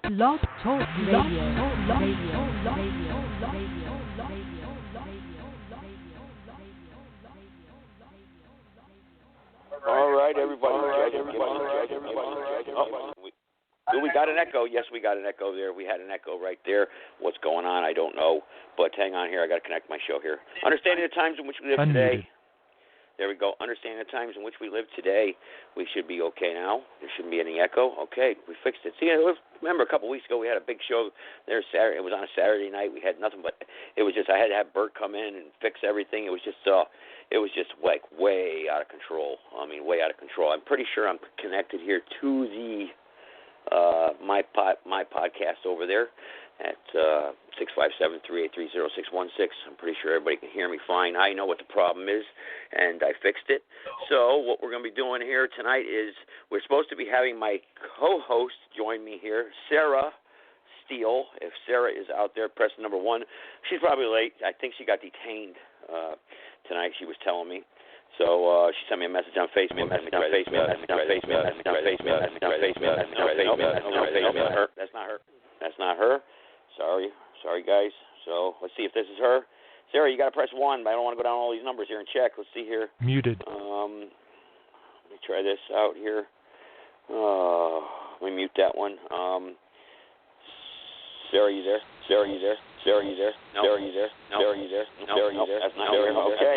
Blog Talk Radio. All right, everybody. We got an echo. Yes, we got an echo there. We had an echo right there. What's going on? I don't know. But hang on here. I got to connect my show here. Understanding the times in which we live today. There we go. Understanding the times in which we live today. We should be okay now. There shouldn't be any echo. Okay, we fixed it. See, remember a couple weeks ago we had a big show there Saturday. It was on a Saturday night. We had nothing but it was just I had to have Bert come in and fix everything. It was just like way out of control. I mean, way out of control. I'm pretty sure I'm connected here to the my podcast over there at 657-383-0616. I'm pretty sure everybody can hear me fine. I know what the problem is, and I fixed it. So what we're going to be doing here tonight is we're supposed to be having my co-host join me here, Sarah Steele. If Sarah is out there, press number 1. She's probably late. I think she got detained tonight, she was telling me. So she sent me a message on Facebook. That's not her. Sorry, guys. So let's see if this is her. Sarah, you got to press 1, but I don't want to go down all these numbers here and check. Let's see here. Muted. Let me try this out here. Let me mute that one. Sarah, you there? Sarah, you there? Sarah, you there? No. Sarah, you there? No. Sarah, you there? No. Sarah, you there? That's not her. Okay.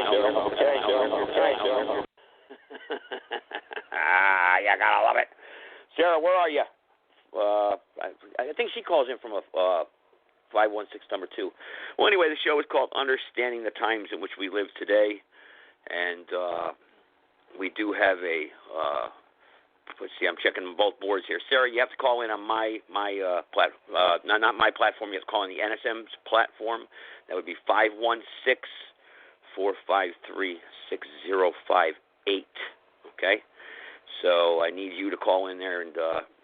You gotta love it. Sarah, where are you? I think she calls in from a 516 number 2. Well, anyway, the show is called Understanding the Times in Which We Live Today, and we do have a. Let's see, I'm checking both boards here. Sarah, you have to call in on my platform. Not my platform. You have to call in the NSM's platform. That would be 516-453-6058. Okay? So I need you to call in there and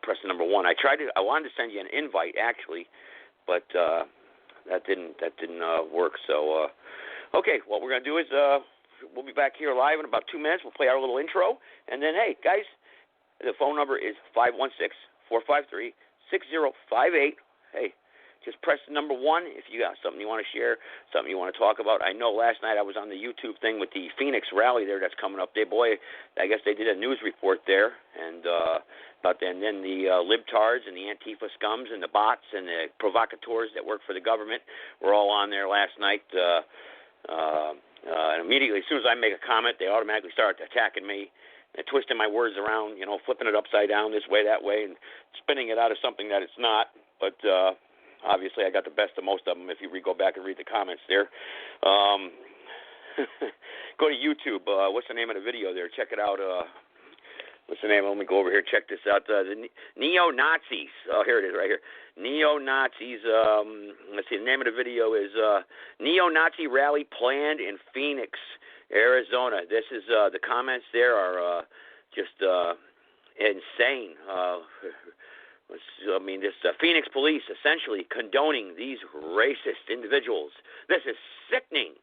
press the number 1. I wanted to send you an invite, actually, but that didn't work. So, okay, what we're going to do is we'll be back here live in about 2 minutes. We'll play our little intro. And then, hey, guys, the phone number is 516-453-6058. Hey, just press the number 1 if you got something you want to share, something you want to talk about. I know last night I was on the YouTube thing with the Phoenix rally there that's coming up. I guess they did a news report there, and then the libtards and the Antifa scums and the bots and the provocateurs that work for the government were all on there last night. And immediately, as soon as I make a comment, they automatically start attacking me. And twisting my words around, flipping it upside down this way, that way, and spinning it out of something that it's not. But obviously I got the best of most of them if you go back and read the comments there. Go to YouTube. What's the name of the video there? Check it out. What's the name? Let me go over here. Check this out. The neo-Nazis. Oh, here it is right here. Neo-Nazis. Let's see. The name of the video is Neo-Nazi Rally Planned in Phoenix, Arizona. This is the comments there are just insane. This Phoenix police essentially condoning these racist individuals. This is sickening.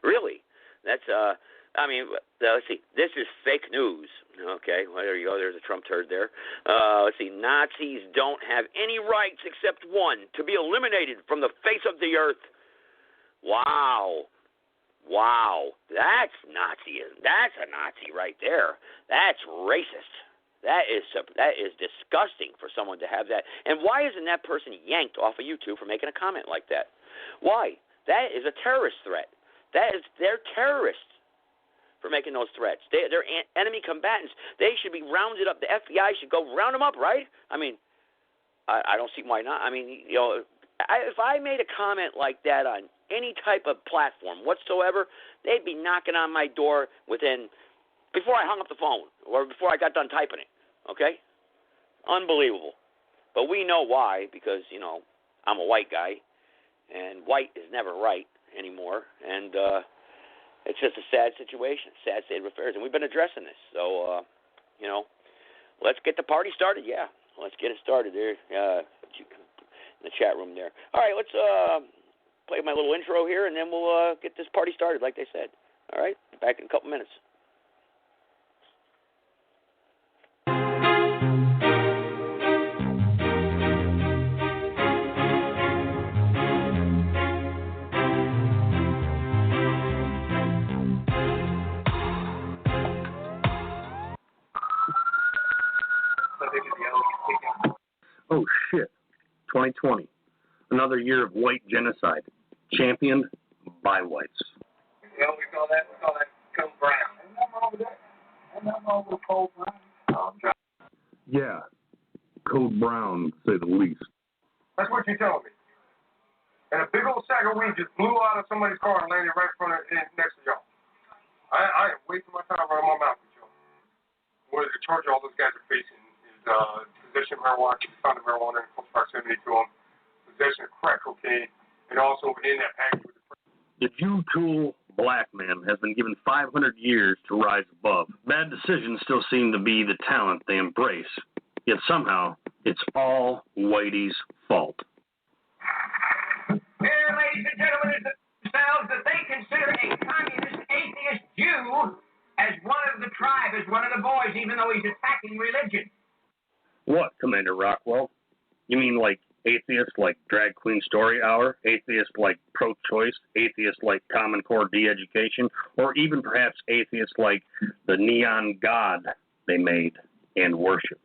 Really, that's let's see. This is fake news. Okay, well, there you go. There's a Trump turd there. Let's see. Nazis don't have any rights except one: to be eliminated from the face of the earth. Wow, that's Nazism. That's a Nazi right there. That's racist. That is disgusting for someone to have that. And why isn't that person yanked off of YouTube for making a comment like that? Why? That is a terrorist threat. They're terrorists for making those threats. They're enemy combatants. They should be rounded up. The FBI should go round them up, right? I mean, I don't see why not. I mean, if I made a comment like that on any type of platform whatsoever, they'd be knocking on my door before I hung up the phone or before I got done typing it, okay? Unbelievable. But we know why, because, I'm a white guy, and white is never right anymore, and it's just a sad situation, sad state of affairs, and we've been addressing this. So, let's get the party started, yeah. Let's get it started there in the chat room there. All right, let's play my little intro here, and then we'll get this party started, like they said. All right, back in a couple minutes. Oh, shit. 2020. Another year of white genocide. Championed by whites. Well, we call that Code Brown. Ain't nothing wrong with Code Brown. Yeah. Code Brown, to say the least. That's what you're telling me. And a big old sack of weed just blew out of somebody's car and landed right in front of next to y'all. I am wasting my time running my mouth with y'all. What is the charge all those guys are facing is possession of marijuana, found of marijuana in close proximity to them, possession of crack cocaine, and also within that package with the Jew tool black man has been given 500 years to rise above. Bad decisions still seem to be the talent they embrace. Yet somehow, it's all Whitey's fault. Here, ladies and gentlemen, is themselves that they consider a communist atheist Jew as one of the tribe, as one of the boys, even though he's attacking religion. What, Commander Rockwell? You mean like atheists like Drag Queen Story Hour, atheists like pro-choice, atheists like Common Core de-education, or even perhaps atheists like the neon god they made and worship?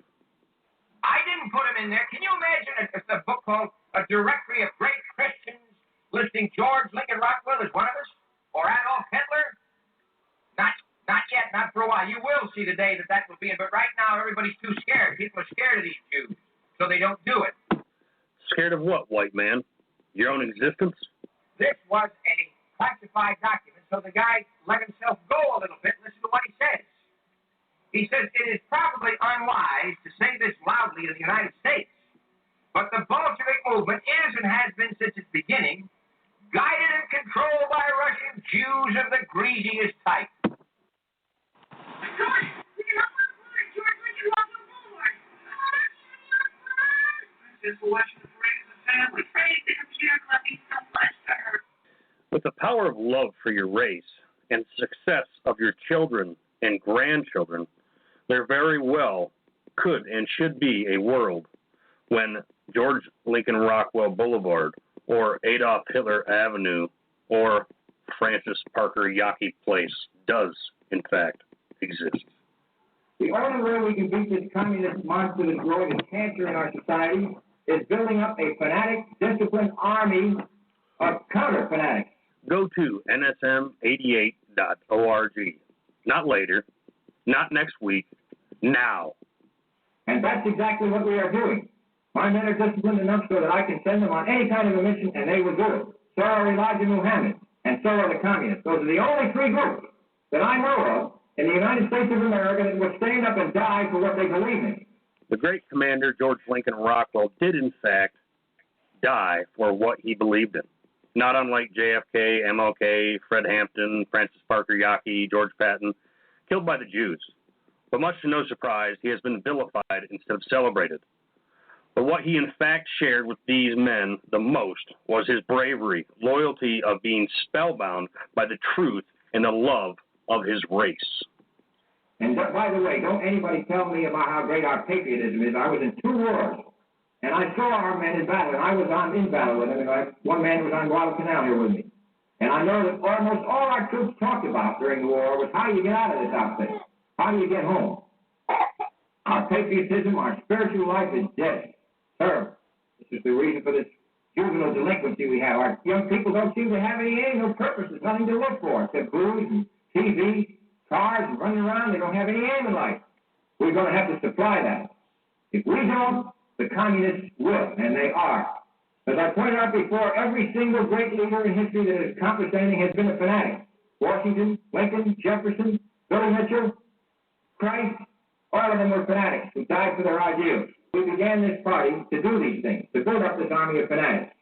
I didn't put him in there. Can you imagine a book called A Directory of Great Christians listing George Lincoln Rockwell as one of us? Or Adolf Hitler? Not yet, not for a while. You will see the day that will be in. But right now, everybody's too scared. People are scared of these Jews, so they don't do it. Scared of what, white man? Your own existence? This was a classified document, so the guy let himself go a little bit. Listen to what he says. He says, it is probably unwise to say this loudly in the United States, but the Bolshevik movement is and has been since its beginning guided and controlled by Russian Jews of the greasiest type. George, we can help us move George Lincoln Rockwell Boulevard. Just watching the parade as a family. Praise the computer club means so much to her. With the power of love for your race and success of your children and grandchildren, there very well could and should be a world when George Lincoln Rockwell Boulevard or Adolf Hitler Avenue or Francis Parker Yockey Place does, in fact, exist. The only way we can beat this communist monster that's growing as cancer in our society is building up a fanatic, disciplined army of counter-fanatics. Go to nsm88.org. Not later, not next week, now. And that's exactly what we are doing. My men are disciplined enough so that I can send them on any kind of a mission, and they will do it. So are Elijah Muhammad, and so are the communists. Those are the only three groups that I know of in the United States of America that will stand up and die for what they believe in. The great commander, George Lincoln Rockwell, did in fact die for what he believed in. Not unlike JFK, MLK, Fred Hampton, Francis Parker Yockey, George Patton, killed by the Jews. But much to no surprise, he has been vilified instead of celebrated. But what he in fact shared with these men the most was his bravery, loyalty of being spellbound by the truth and the love of his race. And by the way, don't anybody tell me about how great our patriotism is. I was in 2 wars, and I saw our men in battle, and I was in battle with them, and one man was on Guadalcanal here with me. And I know that almost all our troops talked about during the war was how do you get out of this outfit? How do you get home? Our patriotism, our spiritual life is dead. Terrible. This is the reason for this juvenile delinquency we have. Our young people don't seem to have any aim, no purpose. There's nothing to look for except booze and TV, cars, and running around. They don't have any aim in life. We're going to have to supply that. If we don't, the communists will, and they are. As I pointed out before, every single great leader in history that has accomplished anything has been a fanatic. Washington, Lincoln, Jefferson, Billy Mitchell, Christ, all of them were fanatics who died for their ideals. We began this party to do these things, to build up this army of fanatics.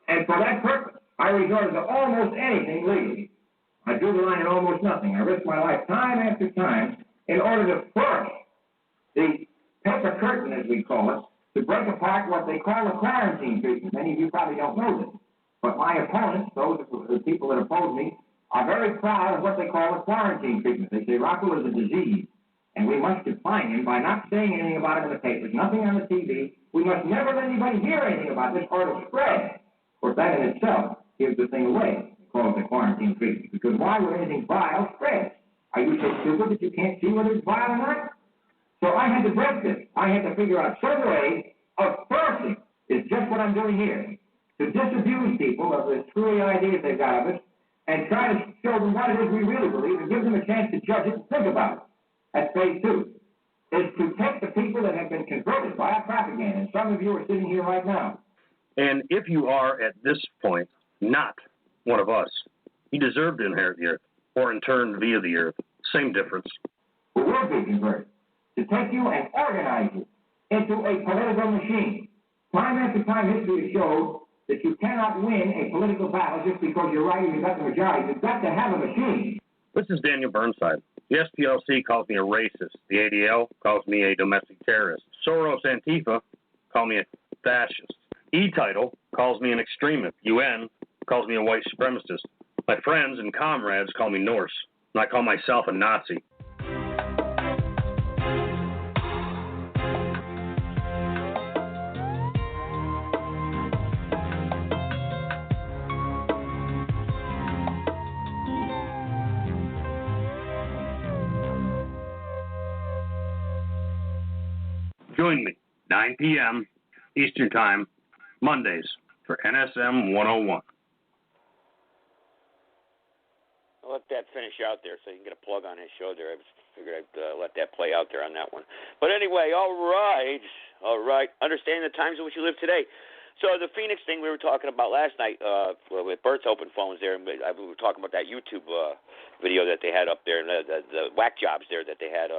And for that purpose, I resorted to almost anything legally. I drew the line at almost nothing. I risked my life time after time in order to force the paper curtain, as we call it, to break apart what they call a quarantine treatment. Many of you probably don't know this. But my opponents, those the people that oppose me, are very proud of what they call a quarantine treatment. They say Rockwell is a disease, and we must define him by not saying anything about it in the papers, nothing on the TV. We must never let anybody hear anything about this or to spread. Of course, that in itself gives the thing away. They call it the quarantine treatment. Because why would anything vile spread? Are you so stupid that you can't see whether it's vile or not? So I had to break this. I had to figure out some way of forcing, is just what I'm doing here, to disabuse people of the screwy ideas they've got of us and try to show them what it is we really believe and give them a chance to judge it and think about it. That's phase two, is to take the people that have been converted by our propaganda, and some of you are sitting here right now. And if you are, at this point, not one of us, you deserve to inherit the earth, or in turn via the earth. Same difference. Who will be converted, to take you and organize you into a political machine. Time after time, history has showed that you cannot win a political battle just because you're right and you've got the majority. You've got to have a machine. This is Daniel Burnside. The SPLC calls me a racist. The ADL calls me a domestic terrorist. Soros Antifa call me a fascist. E-Title calls me an extremist. UN calls me a white supremacist. My friends and comrades call me Norse, and I call myself a Nazi. Join me, 9 p.m. Eastern Time, Mondays, for NSM 101. I'll let that finish out there so you can get a plug on his show there. I figured I'd let that play out there on that one. But anyway, all right. Understanding the times in which you live today. So the Phoenix thing we were talking about last night with Bert's open phones there, and we were talking about that YouTube video that they had up there, and the whack jobs there that they had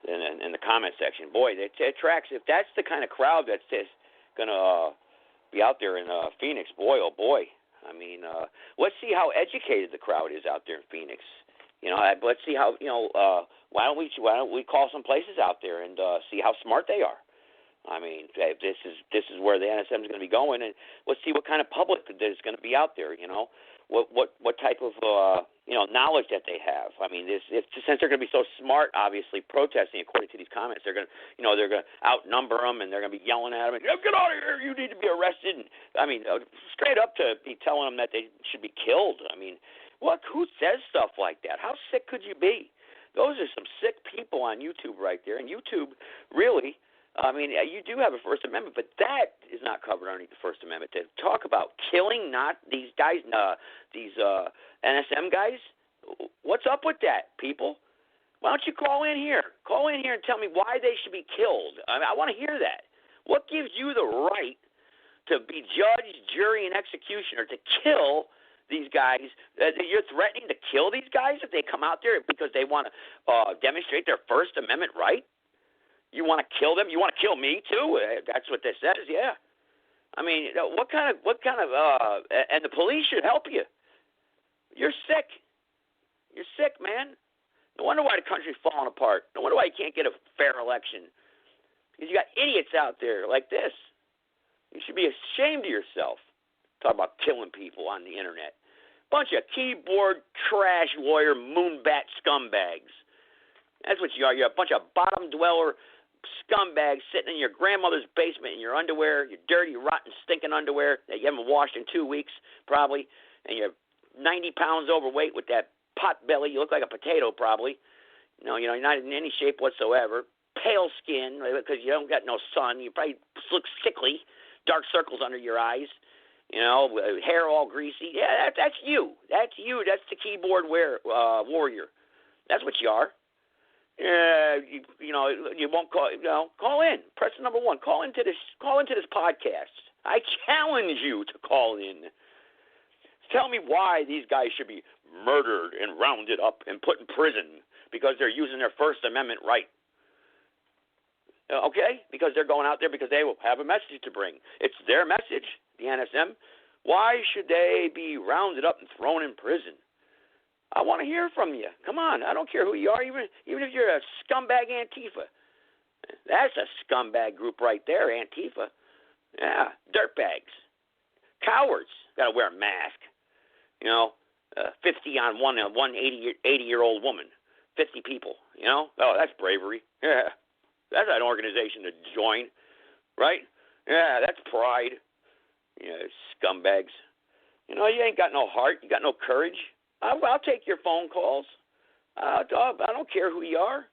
in the comment section. Boy, it tracks. If that's the kind of crowd that's going to be out there in Phoenix, boy, oh boy. I mean, let's see how educated the crowd is out there in Phoenix. Let's see how, why don't we call some places out there and see how smart they are. I mean, this is where the NSM is going to be going, and let's see what kind of public there's going to be out there. What type of knowledge that they have. I mean, since they're going to be so smart, obviously protesting according to these comments, they're going to outnumber them, and they're going to be yelling at them and get out of here, you need to be arrested. And, I mean, straight up to be telling them that they should be killed. I mean, who says stuff like that? How sick could you be? Those are some sick people on YouTube right there, and YouTube really. I mean, you do have a First Amendment, but that is not covered underneath the First Amendment. To talk about killing not these guys, these NSM guys, what's up with that, people? Why don't you call in here? Call in here and tell me why they should be killed. I mean, I want to hear that. What gives you the right to be judge, jury, and executioner to kill these guys? You're threatening to kill these guys if they come out there because they want to demonstrate their First Amendment right? You want to kill them? You want to kill me too? That's what this says. Yeah. I mean, what kind of? And the police should help you. You're sick. You're sick, man. No wonder why the country's falling apart. No wonder why you can't get a fair election. Because you got idiots out there like this. You should be ashamed of yourself. Talk about killing people on the internet. Bunch of keyboard trash lawyer moonbat scumbags. That's what you are. You're a bunch of bottom dweller scumbags sitting in your grandmother's basement in your underwear, your dirty, rotten, stinking underwear that you haven't washed in 2 weeks probably, and you're 90 pounds overweight with that pot belly. You look like a potato probably. You're not in any shape whatsoever. Pale skin because you don't got no sun. You probably look sickly. Dark circles under your eyes. Hair all greasy. Yeah, that's you. That's you. That's the keyboard warrior. That's what you are. You won't call. Call in. Press the number 1. Call into this podcast. I challenge you to call in. Tell me why these guys should be murdered and rounded up and put in prison because they're using their First Amendment right. Okay? Because they're going out there because they will have a message to bring. It's their message, the NSM. Why should they be rounded up and thrown in prison? I want to hear from you. Come on. I don't care who you are, even if you're a scumbag Antifa. That's a scumbag group right there, Antifa. Yeah, dirtbags. Cowards. Got to wear a mask. 50 on one 80-year-old woman. 50 people, Oh, that's bravery. Yeah. That's an organization to join, right? Yeah, that's pride. Scumbags. You ain't got no heart. You got no courage. I'll take your phone calls. I don't care who you are.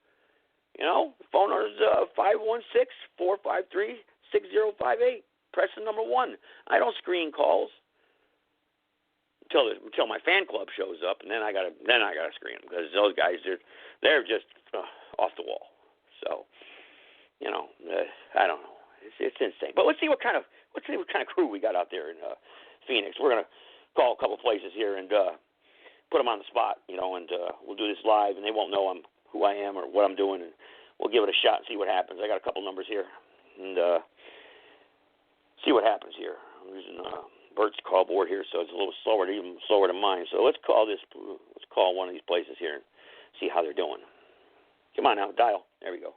You know, phone number is 516-453-6058. Press the number 1. I don't screen calls until my fan club shows up, and then I gotta screen them because those guys they're just off the wall. So, you know, I don't know. It's insane. But let's see what kind of crew we got out there in Phoenix. We're gonna call a couple places here and put them on the spot, you know, and we'll do this live, and they won't know who I am or what I'm doing, and we'll give it a shot and see what happens. I got a couple numbers here, and see what happens here. I'm using Bert's call board here, so it's a little slower, even slower than mine. So let's call one of these places here and see how they're doing. Come on now, dial. There we go.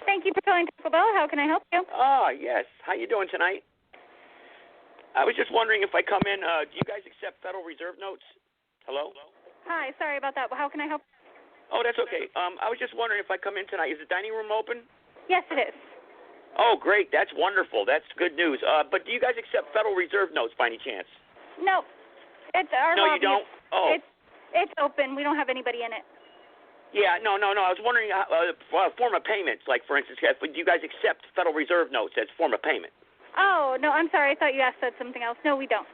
Thank you for calling Taco Bell. How can I help you? Yes. How you doing tonight? I was just wondering if I come in, do you guys accept Federal Reserve notes? Hello? Hi, sorry about that. How can I help? Oh, that's okay. I was just wondering if I come in tonight, is the dining room open? Yes, it is. Oh, great. That's wonderful. That's good news. But do you guys accept Federal Reserve notes by any chance? No. It's our No, lobby. you don't? Oh. It's open. We don't have anybody in it. Yeah, no. I was wondering, form of payments, like, for instance, do you guys accept Federal Reserve notes as form of payment? Oh, no, I'm sorry. I thought you said something else. No, we don't.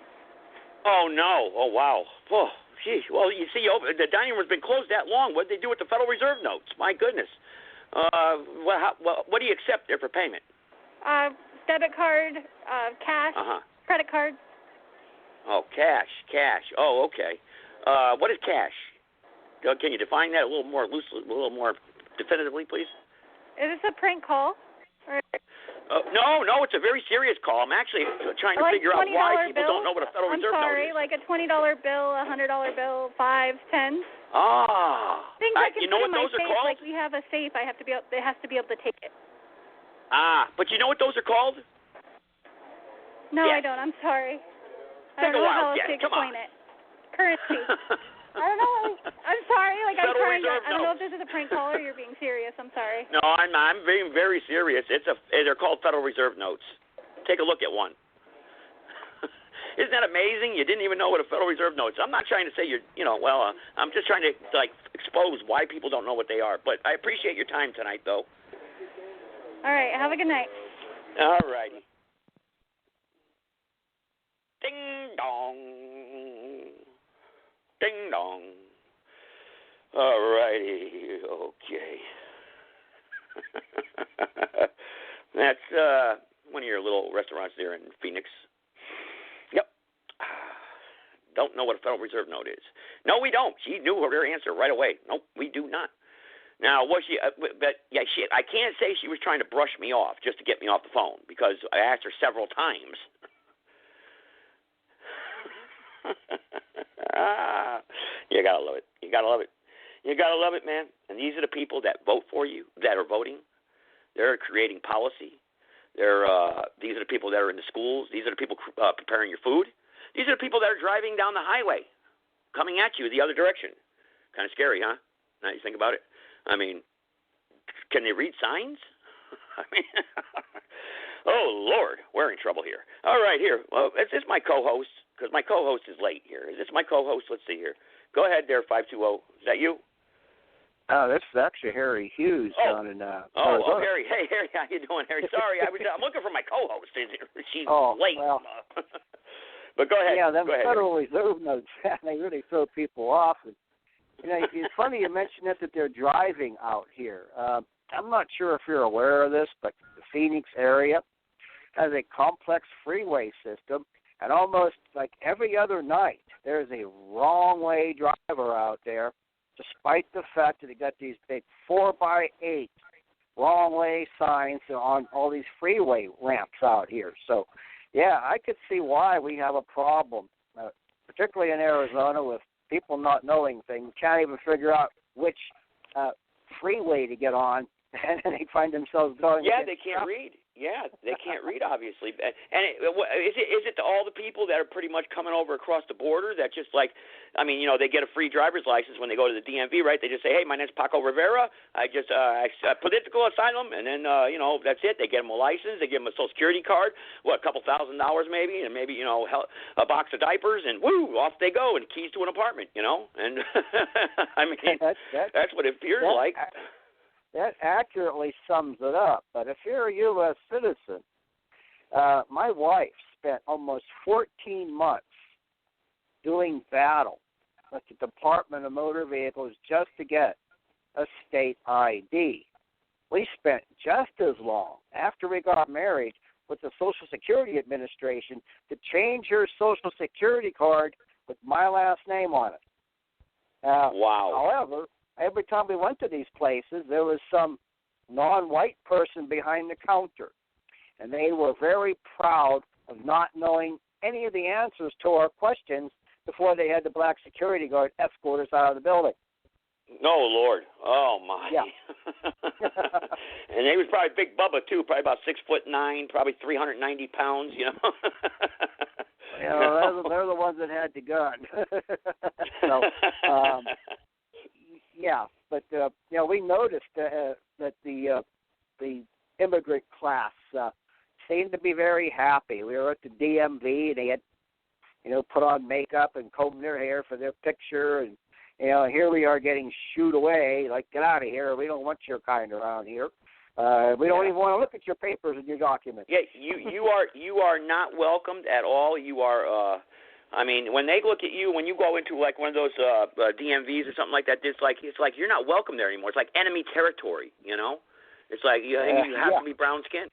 Oh, no. Oh, wow. Oh, geez. Well, you see, the dining room's been closed that long. What did they do with the Federal Reserve notes? My goodness. What do you accept there for payment? Debit card, cash, credit card. Oh, cash. Oh, okay. What is cash? Can you define that a little more loosely, a little more definitively, please? Is this a prank call? Or... No, it's a very serious call. I'm actually trying to figure out why people don't know what a Federal Reserve note is. Like a $20 bill, a $100 bill, 5, 10. Things I can you know put what in my those safe, are called? Like we have a safe, it has to be able to take it. But you know what those are called? No, yes. I don't. I'm sorry. Take I don't know a while, how else to explain it. Currency. I don't know. I'm sorry. Like I'm trying to. I don't know if this is a prank call or you're being serious. I'm sorry. No, I'm being very serious. They're called Federal Reserve notes. Take a look at one. Isn't that amazing? You didn't even know what a Federal Reserve note is. I'm not trying to say I'm just trying to expose why people don't know what they are. But I appreciate your time tonight, though. All right. Have a good night. All righty. Ding dong. Ding dong. All righty. Okay. That's one of your little restaurants there in Phoenix. Yep. Don't know what a Federal Reserve note is. No, we don't. She knew her answer right away. Nope, we do not. Now, was she? But yeah, I can't say she was trying to brush me off just to get me off the phone because I asked her several times. You gotta love it. You gotta love it. You gotta love it, man. And these are the people that vote for you, that are voting. They're creating policy. These are the people that are in the schools. These are the people preparing your food. These are the people that are driving down the highway, coming at you the other direction. Kind of scary, huh? Now you think about it. I mean, can they read signs? I mean, oh, Lord, we're in trouble here. All right, here. Well, is this my co-host? Because my co-host is late here. Is this my co-host? Let's see here. Go ahead there, 520. Is that you? This is actually Harry Hughes down in Arizona. Harry. Hey, Harry, how you doing, Harry? Sorry, I'm looking for my co-host. She's late. Well. But go ahead. Yeah, them Federal Harry. Reserve notes, they really throw people off. And, it's funny you mention that they're driving out here. I'm not sure if you're aware of this, but the Phoenix area has a complex freeway system, and almost like every other night, there's a wrong-way driver out there, despite the fact that they got these big 4x8 wrong-way signs on all these freeway ramps out here. So, yeah, I could see why we have a problem, particularly in Arizona with people not knowing things, can't even figure out which freeway to get on and they find themselves going. Yeah, they can't read. Yeah, they can't read, obviously. And is it to all the people that are pretty much coming over across the border that just like, I mean, they get a free driver's license when they go to the DMV, right? They just say, hey, my name's Paco Rivera. I just political asylum, and then that's it. They get them a license. They give them a Social Security card. What, a couple $1,000 maybe, and maybe a box of diapers, and woo, off they go, and keys to an apartment. And I mean, that's what it appears like. That accurately sums it up. But if you're a U.S. citizen, my wife spent almost 14 months doing battle with the Department of Motor Vehicles just to get a state ID. We spent just as long after we got married with the Social Security Administration to change her Social Security card with my last name on it. Wow. However, every time we went to these places, there was some non-white person behind the counter, and they were very proud of not knowing any of the answers to our questions before they had the black security guard escort us out of the building. No, Lord. Oh, my. Yeah. And he was probably Big Bubba, too, probably about 6'9", probably 390 pounds, They're the ones that had the gun. So, yeah, but we noticed that the immigrant class seemed to be very happy. We were at the DMV, and they had, put on makeup and combed their hair for their picture, and here we are getting shooed away. Like, get out of here! We don't want your kind around here. We don't even want to look at your papers and your documents. Yeah, you are not welcomed at all. You are. I mean, when they look at you, when you go into like one of those DMVs or something like that, it's like you're not welcome there anymore. It's like enemy territory, It's like you have to be brown skinned.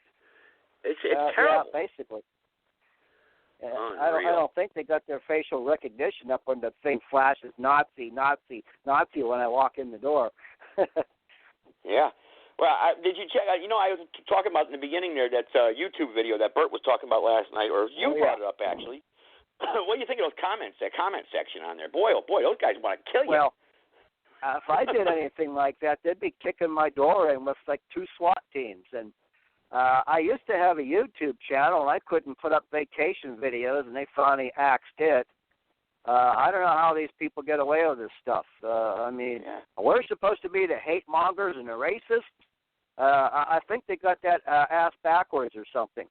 It's terrible. Yeah, basically. I don't think they got their facial recognition up when the thing flashes Nazi, Nazi, Nazi when I walk in the door. Yeah. Well, did you check? I was talking about in the beginning there that YouTube video that Bert was talking about last night, or you brought it up actually. What do you think of those comments? That comment section on there, boy, oh boy, those guys want to kill you. Well, if I did anything like that, they'd be kicking my door in with like 2 SWAT teams. And I used to have a YouTube channel, and I couldn't put up vacation videos, and they finally axed it. I don't know how these people get away with this stuff. We're supposed to be the hate mongers and the racists. I think they got that ass backwards or something.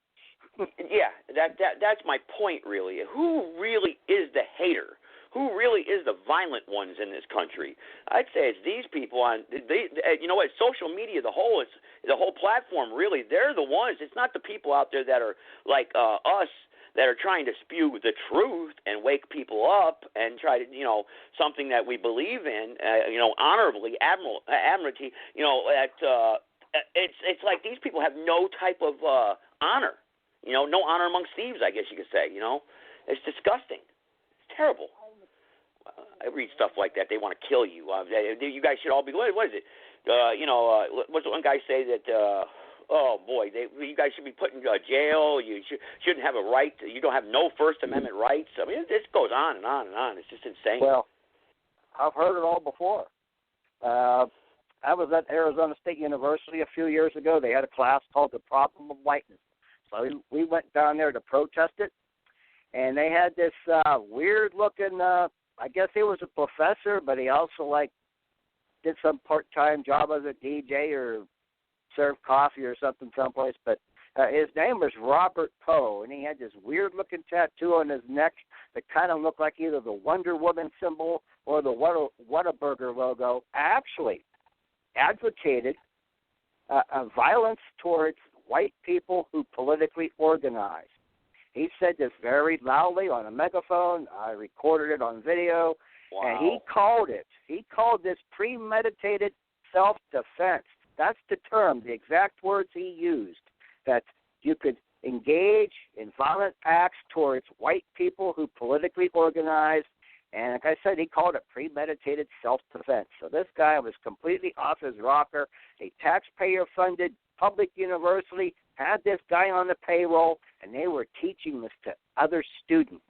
Yeah, that's my point, really. Who really is the hater? Who really is the violent ones in this country? I'd say it's these people on. Social media, the whole platform. Really, they're the ones. It's not the people out there that are like us that are trying to spew the truth and wake people up and try to, something that we believe in, honorably, admiralty. It's like these people have no type of honor. No honor amongst thieves, I guess you could say. It's disgusting. It's terrible. I read stuff like that. They want to kill you. You guys should all be. What is it? What's the one guy say that? Oh boy, you guys should be put in jail. You shouldn't have a right. You don't have no First Amendment rights. I mean, this goes on and on and on. It's just insane. Well, I've heard it all before. I was at Arizona State University a few years ago. They had a class called The Problem of Whiteness. So we went down there to protest it, and they had this weird-looking, I guess he was a professor, but he also, did some part-time job as a DJ or served coffee or something someplace. But his name was Robert Poe, and he had this weird-looking tattoo on his neck that kind of looked like either the Wonder Woman symbol or the Whataburger logo. Actually advocated violence towards white people who politically organize. He said this very loudly on a megaphone. I recorded it on video. Wow. And he called this premeditated self-defense. That's the term, the exact words he used, that you could engage in violent acts towards white people who politically organize. And like I said, he called it premeditated self-defense. So this guy was completely off his rocker. A taxpayer-funded public university had this guy on the payroll, and they were teaching this to other students.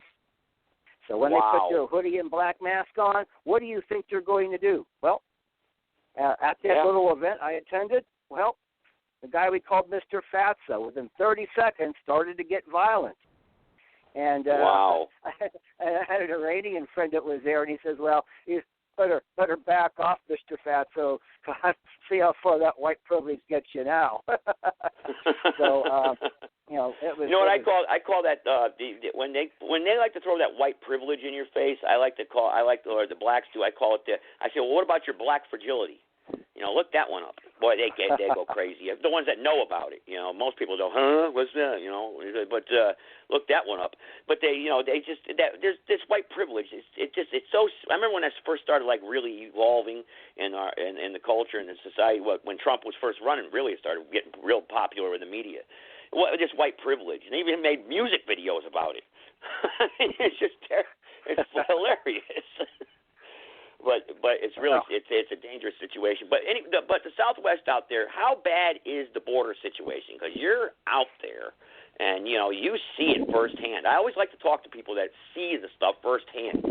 So when they put their hoodie and black mask on, what do you think they're going to do? Well, at that little event I attended, Well, the guy we called Mr. Fatso, within 30 seconds, started to get violent. And wow. I had an Iranian friend that was there, and he says, well, you better back off, Mr. Fatso. See how far that white privilege gets you now. So, it was. You know what I call that when they like to throw that white privilege in your face. Or the blacks do. I call it I say, well, what about your black fragility? Look that one up. Boy, they go crazy. The ones that know about it. Most people don't. Huh? What's that? But look that one up. But they just there's this white privilege. It's so. I remember when I first started like really evolving in the culture and in society. When Trump was first running, really it started getting real popular with the media. This white privilege, and they even made music videos about it. It's just it's hilarious. But it's really it's a dangerous situation. But the Southwest out there, how bad is the border situation? Because you're out there, and you see it firsthand. I always like to talk to people that see the stuff firsthand.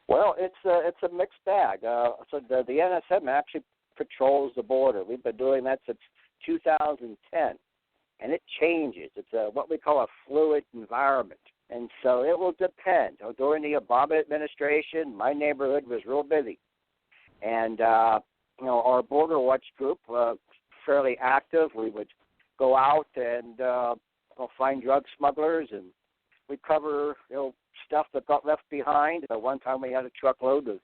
Well, it's a mixed bag. So the NSM actually patrols the border. We've been doing that since 2010, and it changes. It's what we call a fluid environment. And so it will depend. During the Obama administration, my neighborhood was real busy. And, our Border Watch group, fairly active. We would go out and find drug smugglers, and we cover, stuff that got left behind. One time we had a truckload of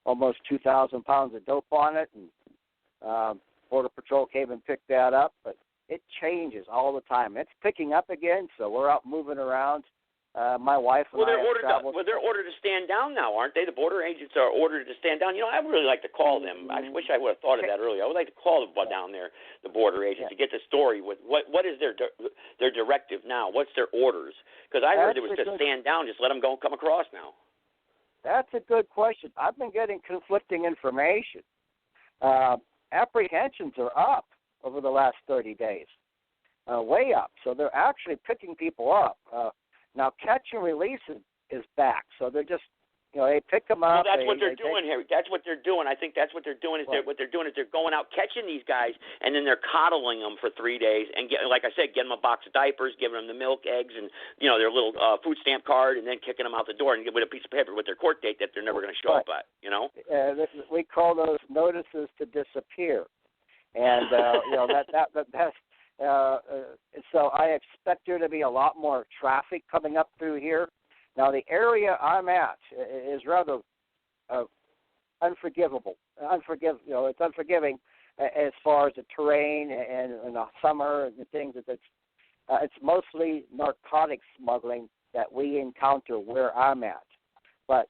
almost 2,000 pounds of dope on it, and Border Patrol came and picked that up. But it changes all the time. It's picking up again, so we're out moving around. My wife and they're ordered to stand down now, aren't they? The border agents are ordered to stand down. I would really like to call them. I wish I would have thought of that earlier. I would like to call them down there, the border agents, to get the story with what is their directive now? What's their orders? Because I heard it was just stand down, just let them go and come across now. That's a good question. I've been getting conflicting information. Apprehensions are up over the last 30 days, way up. So they're actually picking people up. Now, catch and release is back, so they're just, they pick them up. Well, that's what they're doing, Harry. That's what they're doing. I think that's what they're doing. They're going out catching these guys, and then they're coddling them for 3 days, and like I said, getting them a box of diapers, giving them the milk, eggs, and their little food stamp card, and then kicking them out the door and with a piece of paper with their court date that they're never going to show up at. We call those notices to disappear, and that's. So I expect there to be a lot more traffic coming up through here. Now, the area I'm at is rather unforgivable. It's unforgiving as far as the terrain and the summer and the things. It's mostly narcotic smuggling that we encounter where I'm at. But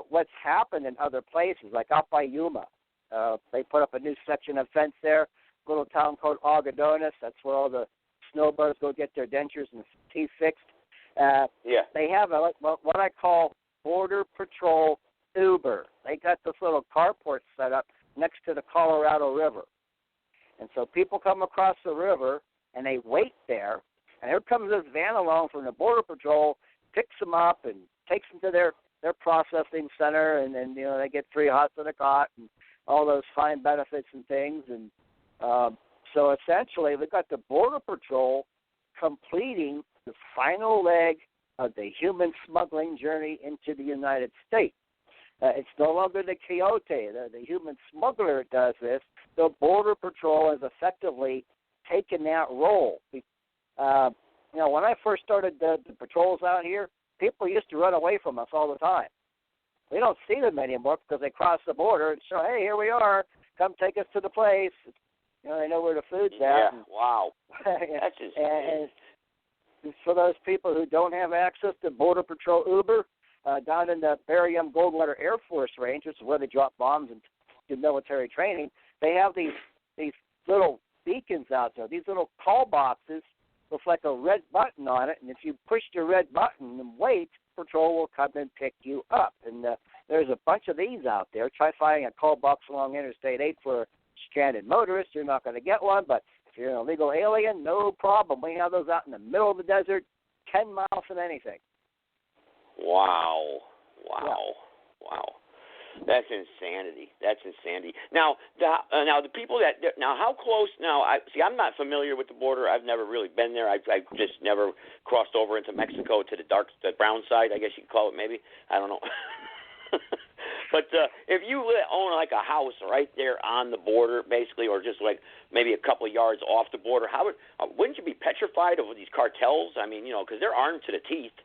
what's happened in other places, like out by Yuma, they put up a new section of fence there. Little town called Algodones. That's where all the snowbirds go get their dentures and teeth fixed. They have what I call Border Patrol Uber. They got this little carport set up next to the Colorado River. And so people come across the river, and they wait there, and here comes this van along from the Border Patrol, picks them up and takes them to their processing center, and then, they get 3 hots and a cot and all those fine benefits and things. And so essentially, we've got the Border Patrol completing the final leg of the human smuggling journey into the United States. It's no longer the coyote, the human smuggler does this. The Border Patrol has effectively taken that role. When I first started the patrols out here, people used to run away from us all the time. We don't see them anymore because they cross the border and say, hey, here we are, come take us to the place. They know where the food's at. Yeah, wow. That's and for those people who don't have access to Border Patrol Uber, down in the Barium Golden Letter Air Force Range, which is where they drop bombs and do military training, they have these little beacons out there, these little call boxes with like a red button on it, and if you push the red button and wait, Patrol will come and pick you up. And there's a bunch of these out there. Try finding a call box along Interstate 8 for a stranded motorist. You're not going to get one, but if you're an illegal alien, no problem. We have those out in the middle of the desert, 10 miles from anything. Wow. Yeah. That's insanity. That's insanity. Now, the people how close? Now, I'm not familiar with the border. I've never really been there. I've just never crossed over into Mexico to the brown side, I guess you could call it. Maybe, I don't know. But if you own like a house right there on the border, basically, or just like maybe a couple of yards off the border, wouldn't you be petrified of these cartels? I mean, because they're armed to the teeth.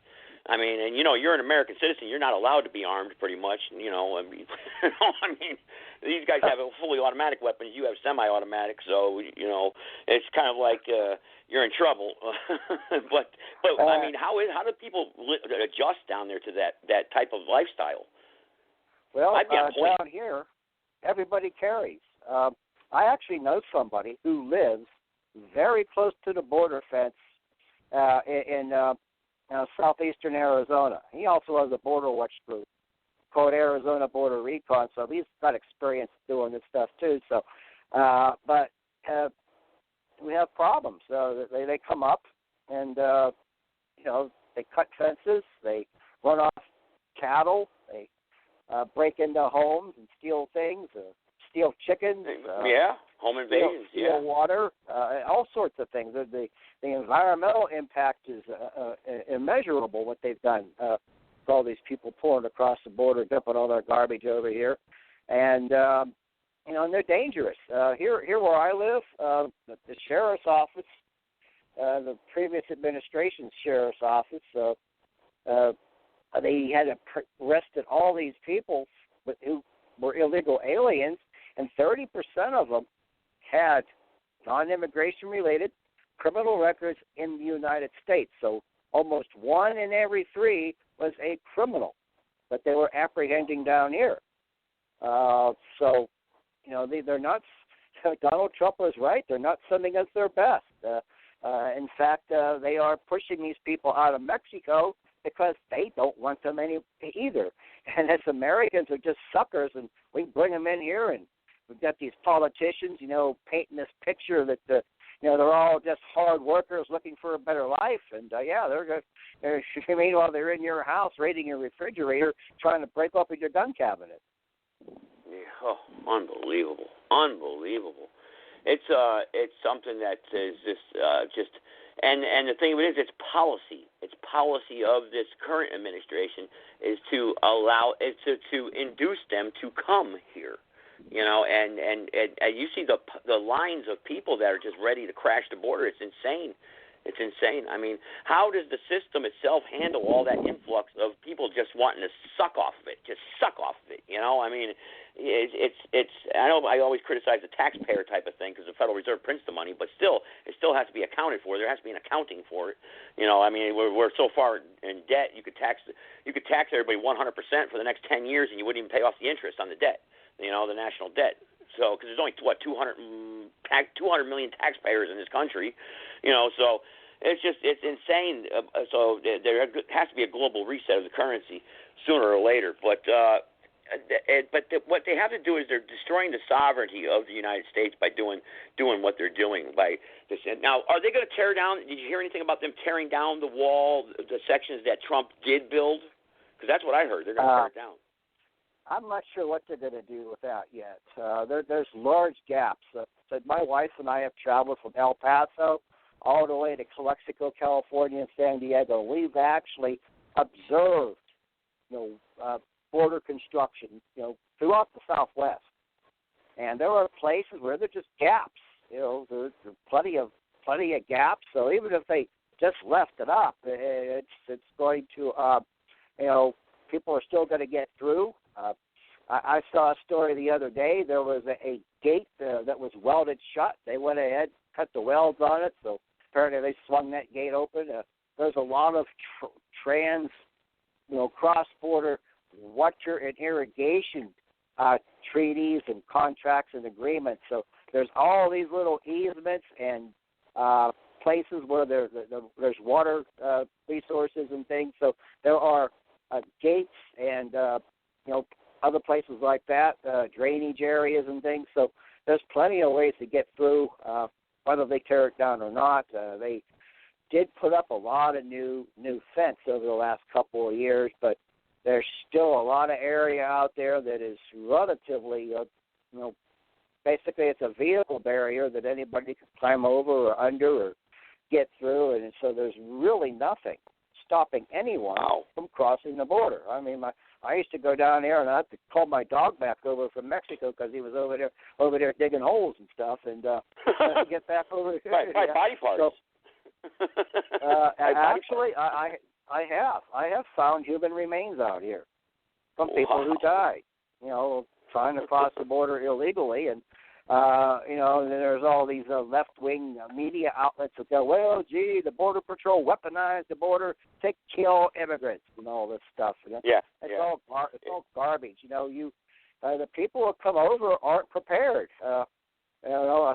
I mean, and you're an American citizen. You're not allowed to be armed, pretty much. I mean, these guys have fully automatic weapons. You have semi-automatic, so it's kind of like you're in trouble. but I mean, how do people adjust down there to that type of lifestyle? Well, down here, everybody carries. I actually know somebody who lives very close to the border fence in southeastern Arizona. He also has a border watch group called Arizona Border Recon, so he's got experience doing this stuff too. So, but we have problems. They come up and they cut fences, they run off cattle, they break into homes and steal things, steal chickens. Home invasions. Steal water, all sorts of things. The environmental impact is immeasurable. What they've done with all these people pouring across the border, dumping all their garbage over here, and and they're dangerous. Here where I live, the sheriff's office, the previous administration's sheriff's office, they had arrested all these people who were illegal aliens, and 30% of them had non-immigration related criminal records in the United States. So almost 1 in every 3 was a criminal that they were apprehending down here. They're not. Donald Trump was right. They're not sending us their best. In fact, they are pushing these people out of Mexico because they don't want them either. And as Americans are just suckers, and we bring them in here, and we've got these politicians, painting this picture that they're all just hard workers looking for a better life, and meanwhile they're in your house raiding your refrigerator, trying to break open your gun cabinet. Yeah, unbelievable. It's something that is just. And the thing of it is, it's policy. It's policy of this current administration is to to induce them to come here, and you see the lines of people that are just ready to crash the border. It's insane. It's insane. I mean, how does the system itself handle all that influx of people just wanting to suck off of it? I mean, it's. I know I always criticize the taxpayer type of thing because the Federal Reserve prints the money, but still, it still has to be accounted for. There has to be an accounting for it. I mean, we're so far in debt. You could tax everybody 100% for the next 10 years, and you wouldn't even pay off the interest on the debt. The national debt. So, because there's only 200 million taxpayers in this country, so it's insane. So there has to be a global reset of the currency sooner or later. But what they have to do is they're destroying the sovereignty of the United States by doing what they're doing by this. Now, are they going to tear down? Did you hear anything about them tearing down the wall, the sections that Trump did build? Because that's what I heard. They're going to tear it down. I'm not sure what they're going to do with that yet. There's large gaps. My wife and I have traveled from El Paso all the way to Calexico, California, and San Diego. We've actually observed, border construction, throughout the Southwest, and there are places where there's just gaps. There's plenty of gaps. So even if they just left it up, it's going to, people are still going to get through. I saw a story the other day. There was a gate that was welded shut. They went ahead, cut the welds on it, so apparently they swung that gate open. There's a lot of cross-border water and irrigation treaties and contracts and agreements. So there's all these little easements and places where there's water resources and things. So there are gates and other places like that, drainage areas and things. So there's plenty of ways to get through, whether they tear it down or not. They did put up a lot of new fence over the last couple of years, but there's still a lot of area out there that is relatively, basically it's a vehicle barrier that anybody can climb over or under or get through, and so there's really nothing stopping anyone from crossing the border. I mean, I used to go down there and I had to call my dog back over from Mexico because he was over there digging holes and stuff, and get back over here. By body parts. So, actually, I have found human remains out here from people who died, trying to cross the border illegally, and there's all these left-wing media outlets that go, well, gee, the Border Patrol weaponized the border to kill immigrants and all this stuff. It's all garbage. The people who come over aren't prepared. I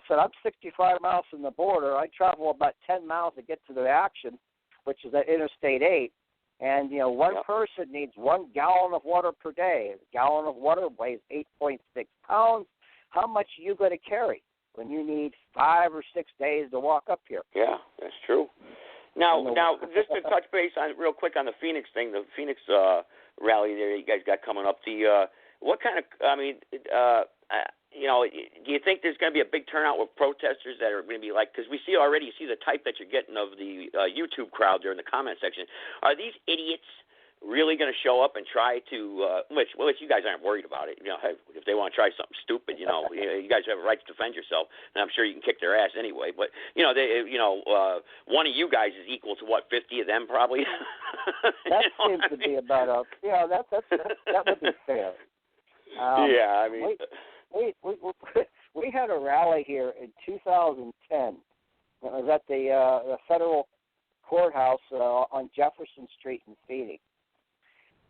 said I'm 65 miles from the border. I travel about 10 miles to get to the action, which is at Interstate 8. And, one person needs 1 gallon of water per day. A gallon of water weighs 8.6 pounds. How much are you going to carry when you need 5 or 6 days to walk up here? Yeah, that's true. Now, just to touch base on real quick on the Phoenix thing, the Phoenix rally there you guys got coming up. What kind of, do you think there's going to be a big turnout with protesters that are going to be like, because we see the type that you're getting of the YouTube crowd there in the comment section. Are these idiots really going to show up and try to, which you guys aren't worried about it. If they want to try something stupid, you guys have a right to defend yourself, and I'm sure you can kick their ass anyway. But one of you guys is equal to 50 of them probably. That seems to be about that would be fair. We had a rally here in 2010. It was at the federal courthouse on Jefferson Street in Phoenix.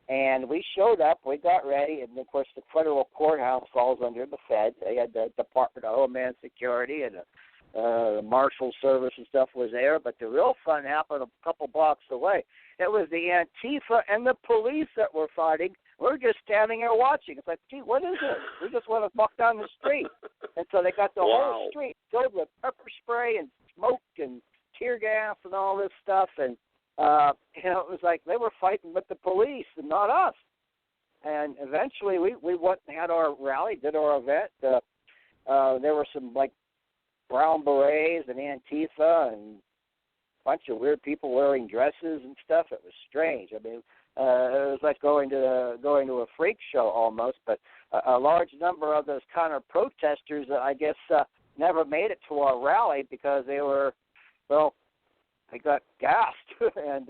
And we showed up, we got ready, and, of course, the federal courthouse falls under the Fed. They had the Department of Homeland Security, and the Marshal Service and stuff was there. But the real fun happened a couple blocks away. It was the Antifa and the police that were fighting. We're just standing there watching. It's like, gee, what is this? We just want to walk down the street. And so they got the whole street filled with pepper spray and smoke and tear gas and all this stuff. And it was like they were fighting with the police and not us. And eventually we went and had our rally, did our event. There were some, brown berets and Antifa and a bunch of weird people wearing dresses and stuff. It was strange. I mean, it was like going to a freak show almost. But a large number of those counter protesters, I guess, never made it to our rally because they were, they got gassed and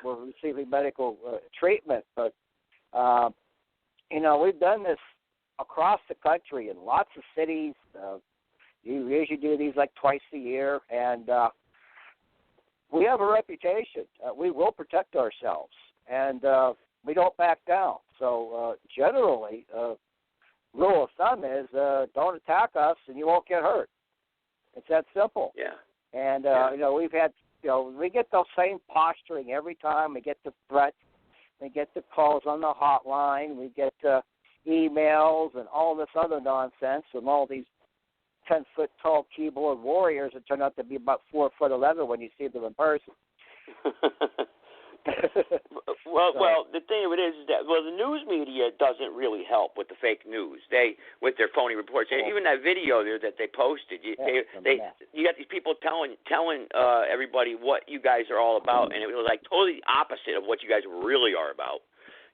were receiving medical treatment. But, we've done this across the country in lots of cities. You usually do these twice a year, and we have a reputation. We will protect ourselves, and we don't back down. So generally, rule of thumb is don't attack us and you won't get hurt. It's that simple. Yeah. And, we've had, we get the same posturing every time. We get the threats. We get the calls on the hotline. We get emails and all this other nonsense from all these 10-foot-tall keyboard warriors that turn out to be about 4'11" when you see them in person. Well, the thing of it is that the news media doesn't really help with the fake news. With their phony reports. Even that video there that they posted, you got these people telling everybody what you guys are all about, and it was totally opposite of what you guys really are about.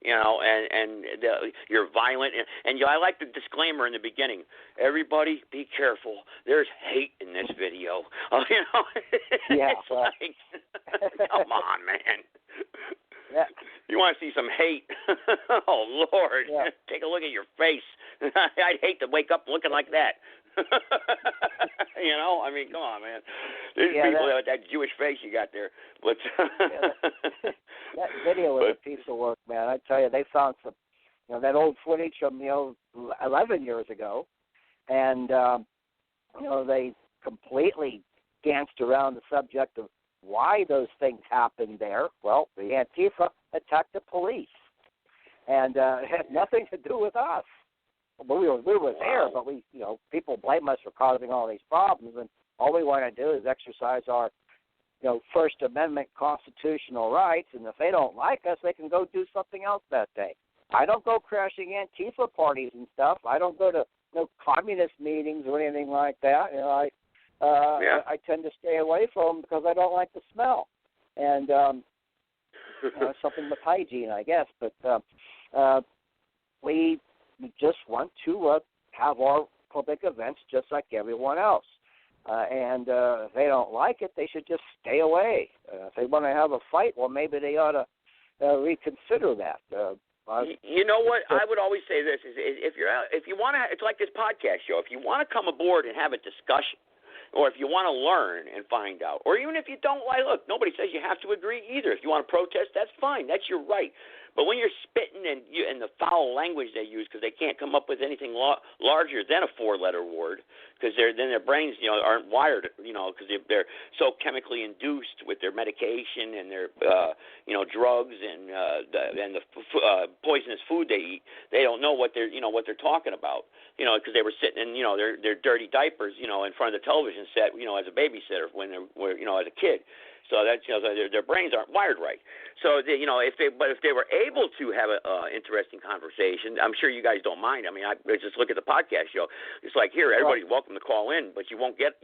You're violent, and I like the disclaimer in the beginning. Everybody, be careful. There's hate in this video. It's come on, man. Yeah. You want to see some hate? Oh Lord, take a look at your face. I'd hate to wake up looking like that. I mean, come on, man. There's people with that Jewish face you got there. But that video was a piece of work, man. I tell you, they found some, that old footage from 11 years ago, and they completely danced around the subject of why those things happened there. Well, the Antifa attacked the police, and it had nothing to do with us. But we were there, but people blame us for causing all these problems, and all we want to do is exercise our First Amendment constitutional rights, and if they don't like us, they can go do something else that day. I don't go crashing Antifa parties and stuff. I don't go to no communist meetings or anything like that. I tend to stay away from them because I don't like the smell. And something with hygiene, I guess. But we just want to have our public events just like everyone else. And if they don't like it, they should just stay away. If they want to have a fight, well, maybe they ought to reconsider that. You know what? I would always say this: is if you want to, it's like this podcast show. If you want to come aboard and have a discussion, or if you want to learn and find out, or even if you don't like, look, nobody says you have to agree either. If you want to protest, that's fine. That's your right. But when you're spitting and the foul language they use because they can't come up with anything larger than a 4-letter word, because their brains aren't wired, because they're so chemically induced with their medication and their drugs and the poisonous food they eat, they don't know what they're talking about, because they were sitting in their dirty diapers in front of the television set as a babysitter when they were as a kid. So that's their brains aren't wired right. So if they were able to have an interesting conversation, I'm sure you guys don't mind. I mean, I just look at the podcast show. It's like, here, everybody's welcome to call in, but you won't get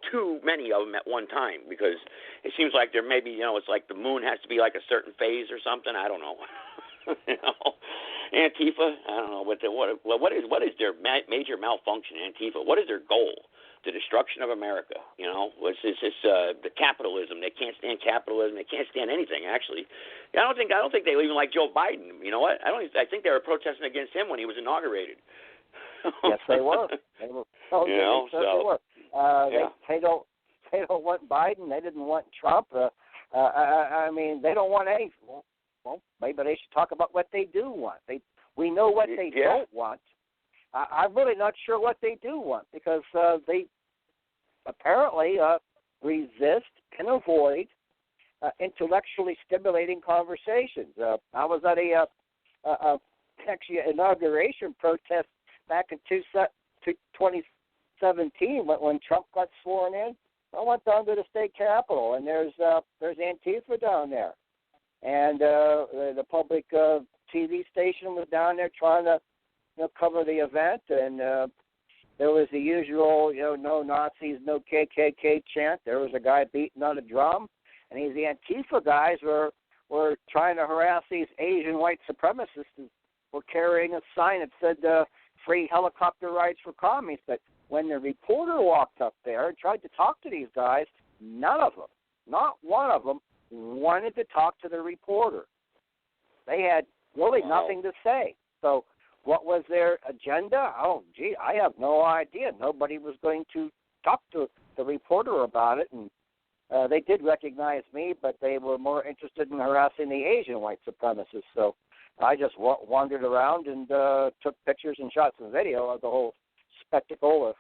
too many of them at one time, because it seems like there may be it's like the moon has to be like a certain phase or something. I don't know. Antifa, I don't know what is their major malfunction. Antifa, what is their goal? The destruction of America, It's the capitalism. They can't stand capitalism. They can't stand anything. Actually, I don't think they even like Joe Biden. You know what? I think they were protesting against him when he was inaugurated. Yes, they were. They were. Oh, they were. They don't want Biden. They didn't want Trump. I mean, they don't want any. Well, maybe they should talk about what they do want. We know what they don't want. I'm really not sure what they do want, because they apparently resist and avoid intellectually stimulating conversations. I was at a inauguration protest back in 2017 when Trump got sworn in. I went down to the state capitol, and there's Antifa down there, and the public TV station was down there trying to cover the event, and there was the usual, no Nazis, no KKK chant. There was a guy beating on a drum, and the Antifa guys were trying to harass these Asian white supremacists who were carrying a sign that said free helicopter rides for commies. But when the reporter walked up there and tried to talk to these guys, none of them, not one of them, wanted to talk to the reporter. They had really nothing to say. So what was their agenda? Oh, gee, I have no idea. Nobody was going to talk to the reporter about it, and they did recognize me, but they were more interested in harassing the Asian white supremacists. So I just wandered around and took pictures and shot some video of the whole spectacle. Of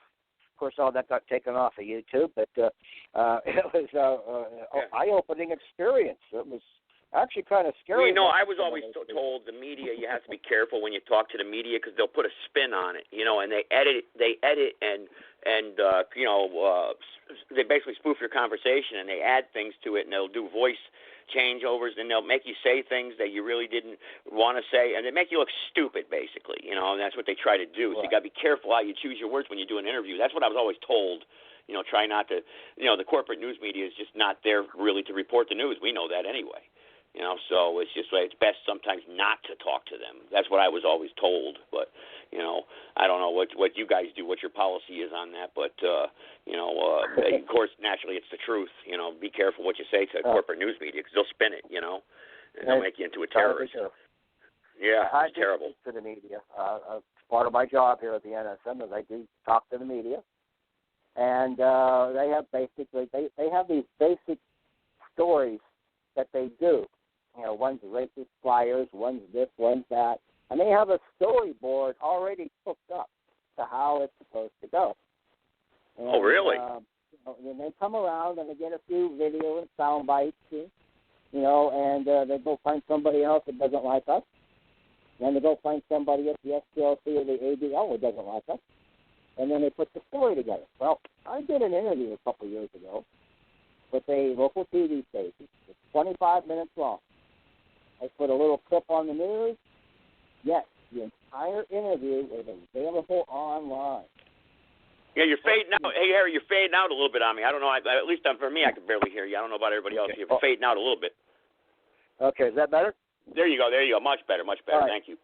course, all that got taken off of YouTube, but it was an eye-opening experience. It was actually kind of scary. Well, I was always told the media, you have to be careful when you talk to the media, because they'll put a spin on it, and they edit and they basically spoof your conversation, and they add things to it, and they'll do voice changeovers, and they'll make you say things that you really didn't want to say, and they make you look stupid, basically, and that's what they try to do. So you got to be careful how you choose your words when you do an interview. That's what I was always told. Try not to, the corporate news media is just not there really to report the news. We know that anyway. So it's just it's best sometimes not to talk to them. That's what I was always told. But, I don't know what you guys do, what your policy is on that. But, of course, naturally it's the truth. Be careful what you say to corporate news media, because they'll spin it, and they'll make you into a terrorist. Yeah, it's terrible. To the media. Part of my job here at the NSM is I do talk to the media. And they have they have these basic stories that they do. One's racist flyers, one's this, one's that. And they have a storyboard already cooked up to how it's supposed to go. And, oh, really? And they come around and they get a few video and sound bites, and they go find somebody else that doesn't like us. Then they go find somebody at the SPLC or the ADL that doesn't like us. And then they put the story together. Well, I did an interview a couple years ago with a local TV station. It's 25 minutes long. I put a little clip on the news. Yes, the entire interview is available online. Yeah, you're fading out. Hey, Harry, you're fading out a little bit on me. I don't know. At least for me, I can barely hear you. I don't know about everybody else. You're fading out a little bit. Okay, is that better? There you go. Much better. Right. Thank you.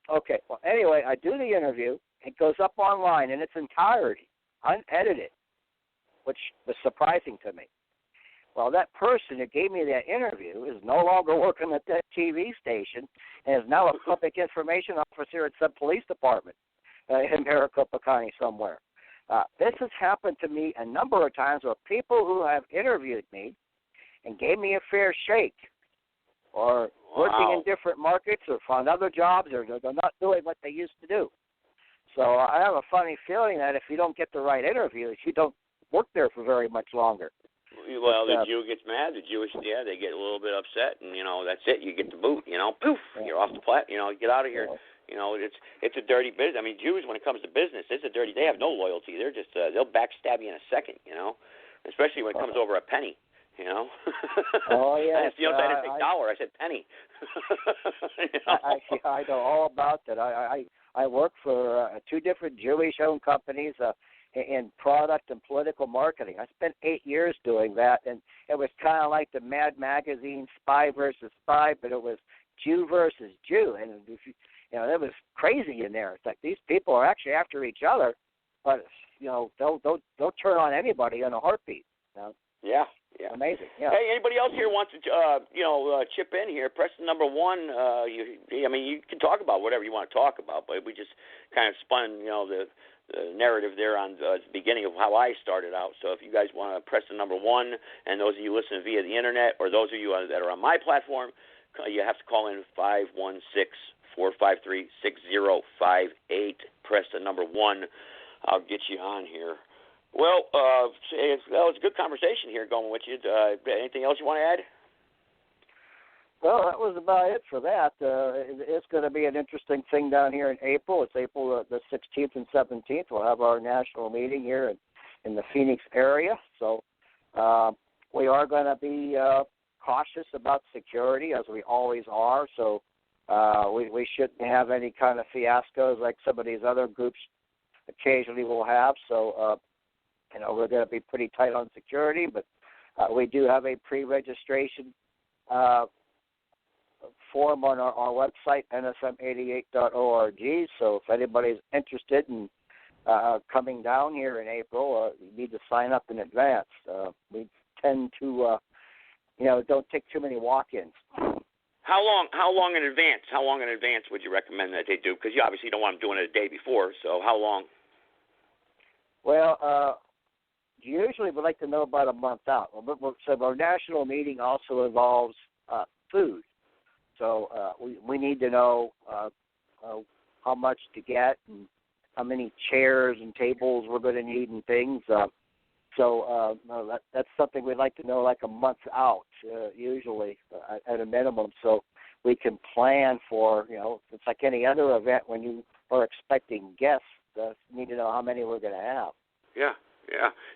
Okay. Well, anyway, I do the interview. It goes up online in its entirety, unedited, which was surprising to me. Well, that person who gave me that interview is no longer working at that TV station and is now a public information officer at some police department in Maricopa County somewhere. This has happened to me a number of times with people who have interviewed me and gave me a fair shake, or working in different markets, or found other jobs, or they're not doing what they used to do. So I have a funny feeling that if you don't get the right interviews, you don't work there for very much longer. Well, the Jew gets mad. The Jewish, they get a little bit upset, and that's it. You get the boot. Poof, you're off the get out of here. It's a dirty business. I mean, Jews, when it comes to business, it's a dirty. They have no loyalty. They're just they'll backstab you in a second. Especially when it comes over a penny. Oh yeah. I didn't say dollar. I said penny. I know all about that. I work for 2 different Jewish-owned companies in product and political marketing. I spent 8 years doing that, and it was kind of like the Mad Magazine, Spy versus Spy, but it was Jew versus Jew, and it was crazy in there. It's like these people are actually after each other, but they'll turn on anybody in a heartbeat. Yeah. Amazing. Yeah. Hey, anybody else here wants to chip in here? Press the number 1. You can talk about whatever you want to talk about, but we just kind of spun the narrative there on the beginning of how I started out. So if you guys want to press the number 1, and those of you listening via the internet, or those of you that are on my platform, you have to call in 516-453-6058. Press the number 1. I'll get you on here. Well, that was a good conversation here going with you. Anything else you want to add? Well, that was about it for that. It's going to be an interesting thing down here in April. It's April the 16th and 17th. We'll have our national meeting here in the Phoenix area. So we are going to be cautious about security, as we always are. So we shouldn't have any kind of fiascos like some of these other groups occasionally will have. So, we're going to be pretty tight on security, but we do have a pre-registration form on our website, nsm88.org. So if anybody's interested in coming down here in April, you need to sign up in advance. We tend to, don't take too many walk-ins. How long in advance? How long in advance would you recommend that they do? Because you obviously don't want them doing it a day before. So how long? Well, usually we like to know about a month out. So our national meeting also involves food. So we need to know how much to get and how many chairs and tables we're going to need and things. So that's something we'd like to know like a month out, usually at a minimum, so we can plan for, it's like any other event when you are expecting guests, you need to know how many we're going to have. Yeah.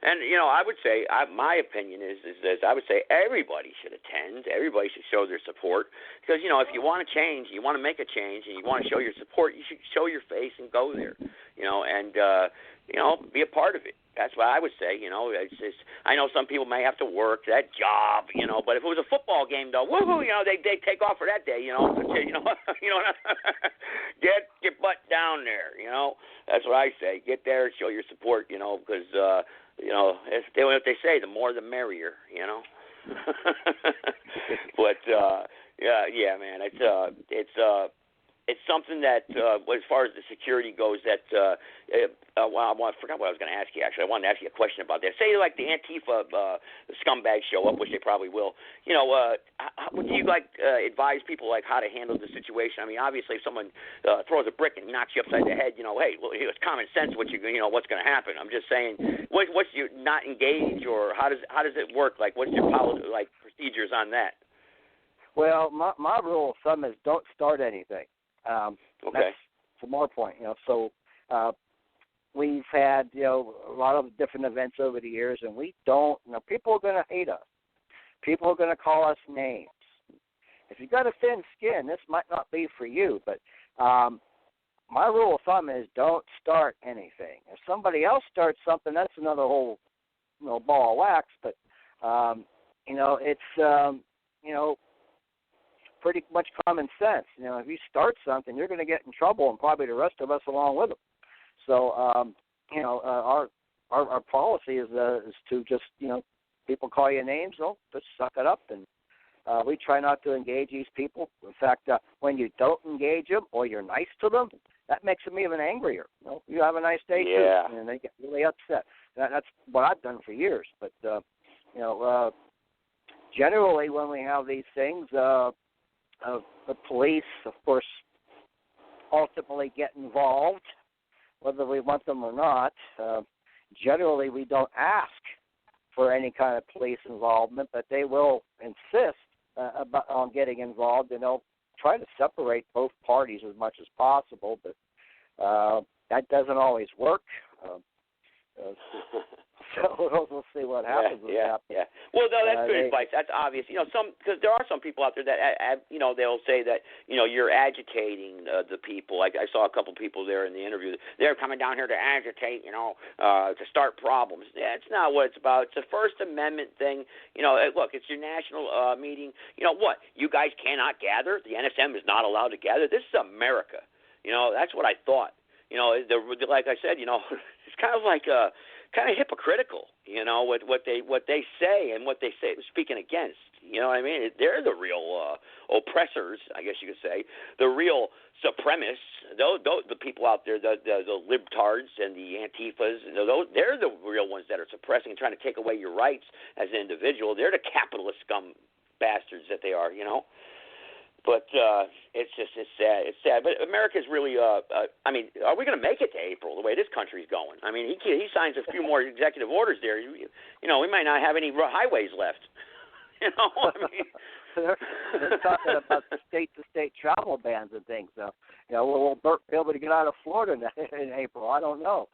And, I would say, my opinion is this. I would say everybody should attend. Everybody should show their support. Because, if you want to change, you want to make a change, and you want to show your support, you should show your face and go there, and be a part of it. That's what I would say, It's just, I know some people may have to work that job, but if it was a football game, though, woohoo, they take off for that day, Get your butt down there, That's what I say. Get there and show your support, because, if they say, the more the merrier, But, yeah, man, it's something that, as far as the security goes, that I forgot what I was going to ask you. Actually, I wanted to ask you a question about that. Say, like the Antifa scumbags show up, which they probably will. Would you advise people how to handle the situation? I mean, obviously, if someone throws a brick and knocks you upside the head, hey, well, it's common sense. What's going to happen? I'm just saying, what's your not engage, or how does it work? What's your procedures on that? Well, my rule of thumb is don't start anything. Okay. That's the more point, So we've had, a lot of different events over the years, and we don't, people are going to hate us. People are going to call us names. If you've got a thin skin, this might not be for you, but my rule of thumb is don't start anything. If somebody else starts something, that's another whole ball of wax, but, it's, pretty much common sense. If you start something, you're going to get in trouble, and probably the rest of us along with them. So, our policy is to just, people call you names, just suck it up, and we try not to engage these people. In fact, when you don't engage them or you're nice to them, that makes them even angrier. You have a nice day too, and they get really upset. That's what I've done for years. But generally, when we have these things, the police, of course, ultimately get involved, whether we want them or not. Generally, we don't ask for any kind of police involvement, but they will insist on getting involved, and they'll try to separate both parties as much as possible, but that doesn't always work. So we'll see what happens with that. Yeah. Well, no, that's good advice. That's obvious. Because there are some people out there that, they'll say that, you're agitating the people. Like I saw a couple people there in the interview. They're coming down here to agitate, to start problems. Yeah, it's not what it's about. It's a First Amendment thing. Look, it's your national meeting. What? You guys cannot gather? The NSM is not allowed to gather? This is America. That's what I thought. Like I said, it's kind of like kind of hypocritical, what they say and what they say speaking against. You know what I mean? They're the real oppressors, I guess you could say, the real supremacists. Those the people out there, the libtards and the antifas. They're the real ones that are suppressing and trying to take away your rights as an individual. They're the capitalist scum bastards that they are. But it's sad. It's sad. But America's really, are we going to make it to April the way this country's going? I mean, he signs a few more executive orders there. We might not have any highways left. They're talking about state-to-state travel bans and things. So, will Bert be able to get out of Florida in April? I don't know.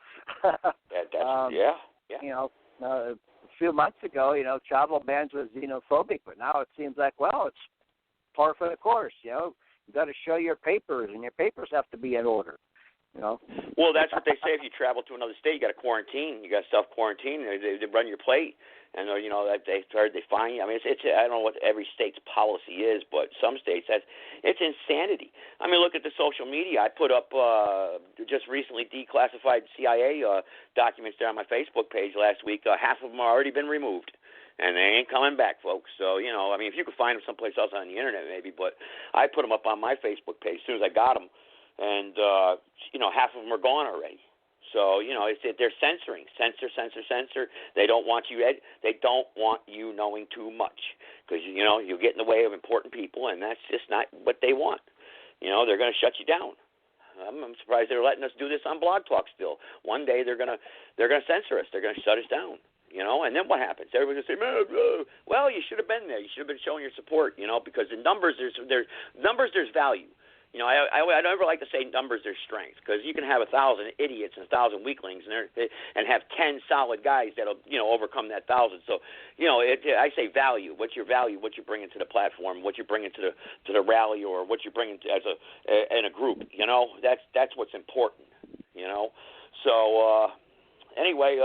A few months ago, travel bans was xenophobic, but now it seems like, it's par for the course. You got to show your papers, and your papers have to be in order. Well, that's what they say. If you travel to another state, you got to quarantine. You got to self-quarantine. They run your plate, and they fine you. I mean, it's I don't know what every state's policy is, but some states it's insanity. I mean, look at the social media. I put up just recently declassified CIA documents there on my Facebook page last week. Half of them have already been removed. And they ain't coming back, folks. So, if you could find them someplace else on the Internet maybe, but I put them up on my Facebook page as soon as I got them. And, half of them are gone already. So, they're censoring. Censor. They don't want you knowing too much because, you get in the way of important people, and that's just not what they want. They're going to shut you down. I'm surprised they're letting us do this on Blog Talk still. One day they're going to censor us. They're going to shut us down. And then what happens? Everybody's going to say, well, you should have been there. You should have been showing your support, because in numbers, there's value. I never like to say numbers, there's strength, because you can have 1,000 idiots and 1,000 weaklings and have 10 solid guys that'll, overcome that 1,000. So, I say value. What's your value? What you're bringing to the platform? What you're bringing to the rally, or what you're bringing in a group? That's what's important. So anyway.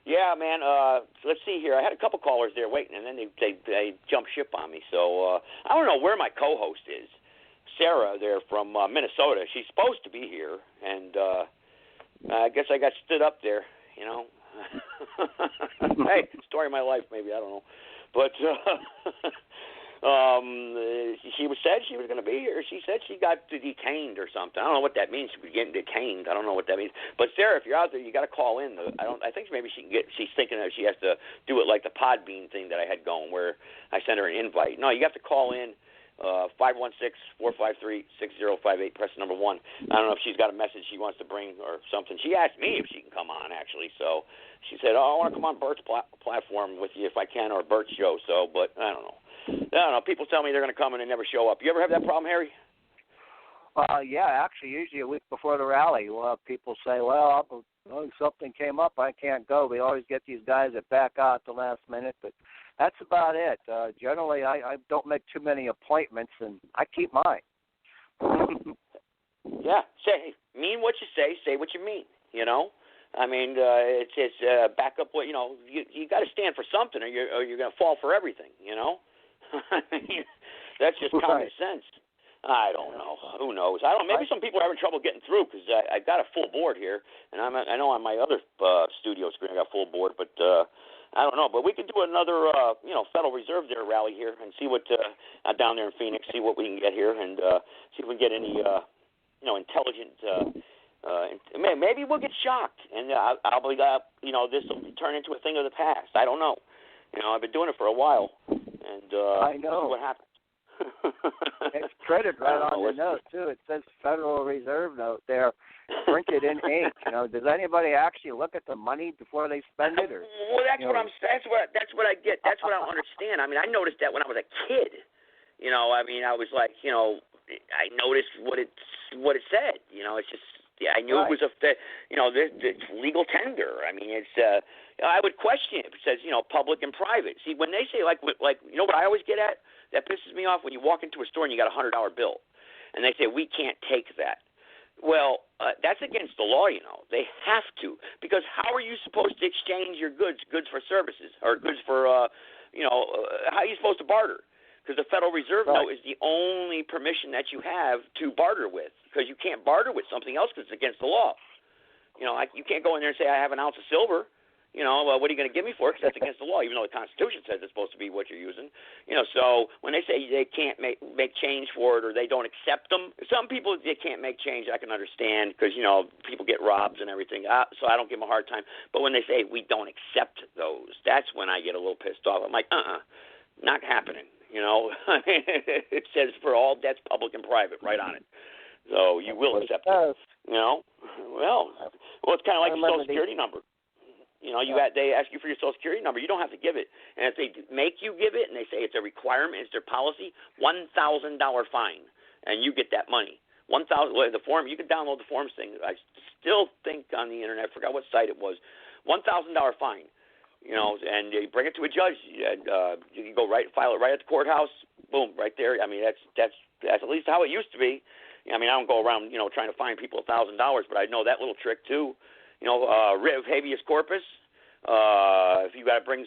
Yeah, man. Let's see here. I had a couple callers there waiting, and then they jumped ship on me. So I don't know where my co-host is. Sarah there from Minnesota. She's supposed to be here, and I guess I got stood up there, Hey, story of my life, maybe. I don't know. But she said she was going to be here. She said she got detained or something. I don't know what that means. She was getting detained. I don't know what that means. But Sarah, if you're out there, you got to call in. I think maybe she's thinking that she has to do it like the Podbean thing that I had going, where I sent her an invite. No, you have to call in. 516-453-6058, press number 1. I don't know if she's got a message she wants to bring or something. She asked me if she can come on, actually. So she said, I want to come on Bert's platform with you if I can, or Bert's show. So, but I don't know. People tell me they're going to come and they never show up. You ever have that problem, Harry? Yeah, actually, usually a week before the rally, people say, well, Well, something came up, I can't go. We always get these guys that back out at the last minute, but that's about it. Generally, I don't make too many appointments, and I keep mine. Yeah, mean what you say what you mean, you know? I mean, it's back up what, you know, you got to stand for something or you're going to fall for everything, you know? I mean, that's just common sense. I don't know. Who knows? I don't. Maybe some people are having trouble getting through because I've got a full board here, and I know on my other studio screen I got full board, but I don't know. But we could do another, Federal Reserve there rally here and see what down there in Phoenix, see what we can get here, and see if we can get any, intelligent. Maybe we'll get shocked, and I'll be, this will turn into a thing of the past. I don't know. You know, I've been doing it for a while, and I know what happens. It's printed right on the note too. It says Federal Reserve note there, printed in ink. You know, does anybody actually look at the money before they spend it? Or well, that's what I get. That's what I don't understand. I mean, I noticed that when I was a kid. You know, I mean, I was like, you know, I noticed what it said. You know, it's just. Yeah, I knew it was the legal tender. I mean, it's. I would question it. It says, public and private. See, when they say like, you know what I always get at? That pisses me off when you walk into a store and you got a $100 bill, and they say we can't take that. Well, that's against the law, you know. They have to, because how are you supposed to exchange your goods for services, or goods for, how are you supposed to barter? Because the Federal Reserve note is the only permission that you have to barter with, because you can't barter with something else because it's against the law. You know, you can't go in there and say I have an ounce of silver. You know, what are you going to give me for it? Because that's against the law, even though the Constitution says it's supposed to be what you're using. You know, so when they say they can't make change for it, or they don't accept them, some people, they can't make change, I can understand, because, people get robbed and everything, so I don't give them a hard time. But when they say we don't accept those, that's when I get a little pissed off. I'm like, not happening, you know. It says for all debts, public and private, right on it. So you will accept it, you know. Well, it's kind of like your Social Security number. You know, they ask you for your Social Security number. You don't have to give it. And if they make you give it and they say it's a requirement, it's their policy, $1,000 fine, and you get that money. The form, you can download the forms thing. I still think on the internet, I forgot what site it was, $1,000 fine. You know, and you bring it to a judge, and you can go file it right at the courthouse. Boom, right there. I mean, that's at least how it used to be. I mean, I don't go around, trying to fine people $1,000, but I know that little trick too. Writ of habeas corpus. If you got to bring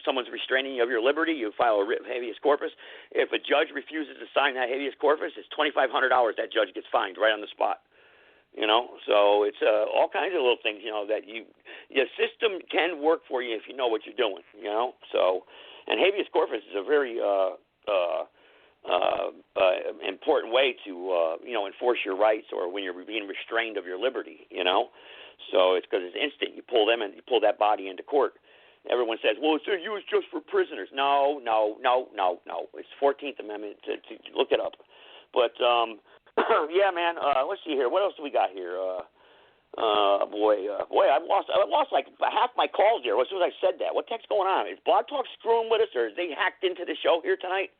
someone's restraining of your liberty, you file a writ of habeas corpus. If a judge refuses to sign that habeas corpus, it's $2,500 that judge gets fined right on the spot. You know, so it's all kinds of little things. That your system can work for you if you know what you're doing. You know, so and habeas corpus is a very important way to enforce your rights, or when you're being restrained of your liberty. You know. So it's because it's instant. You pull that body into court. Everyone says, well, it's used just for prisoners. No. It's 14th Amendment to look it up. But, yeah, man, let's see here. What else do we got here? I've lost like half my calls here as soon as I said that. What the heck's going on? Is Blog Talk screwing with us, or is they hacked into the show here tonight?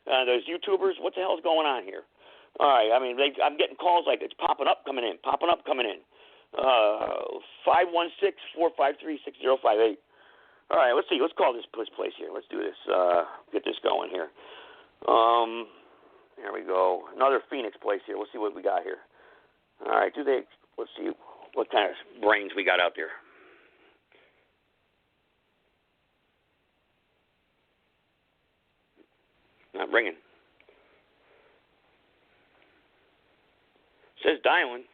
Those YouTubers, what the hell's going on here? All right, I mean, I'm getting calls like it's popping up, coming in. 516-453-6058. All right, let's see. Let's call this place here. Let's do this. Get this going here. There we go. Another Phoenix place here. Let's see what we got here. All right, let's see what kind of brains we got out there. Not ringing. Says dialing.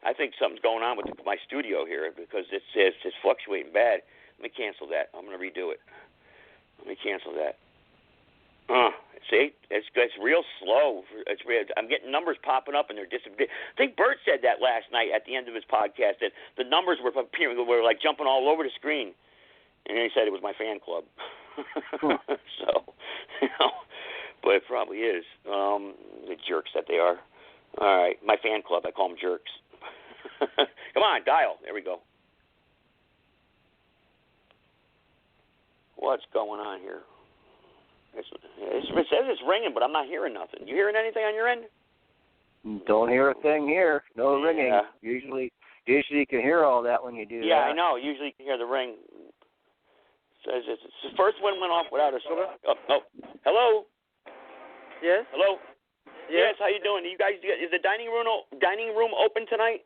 I think something's going on with my studio here, because it's fluctuating bad. Let me cancel that. I'm going to redo it. Let me cancel that. See, it's real slow. It's real. I'm getting numbers popping up and they're disappearing. I think Bert said that last night at the end of his podcast, that the numbers were appearing, were like jumping all over the screen, and then he said it was my fan club. So, but it probably is. The jerks that they are. All right, my fan club. I call them jerks. Come on, dial. There we go. What's going on here? It says it's ringing, but I'm not hearing nothing. You hearing anything on your end? Don't hear a thing here. No ringing. Usually Usually you can hear all that when you do that. Yeah, I know. Usually you can hear the ring. Says it's the first one went off without a. Oh. Hello. Yes. Hello. Yes. How you doing? You guys, is the dining room open tonight?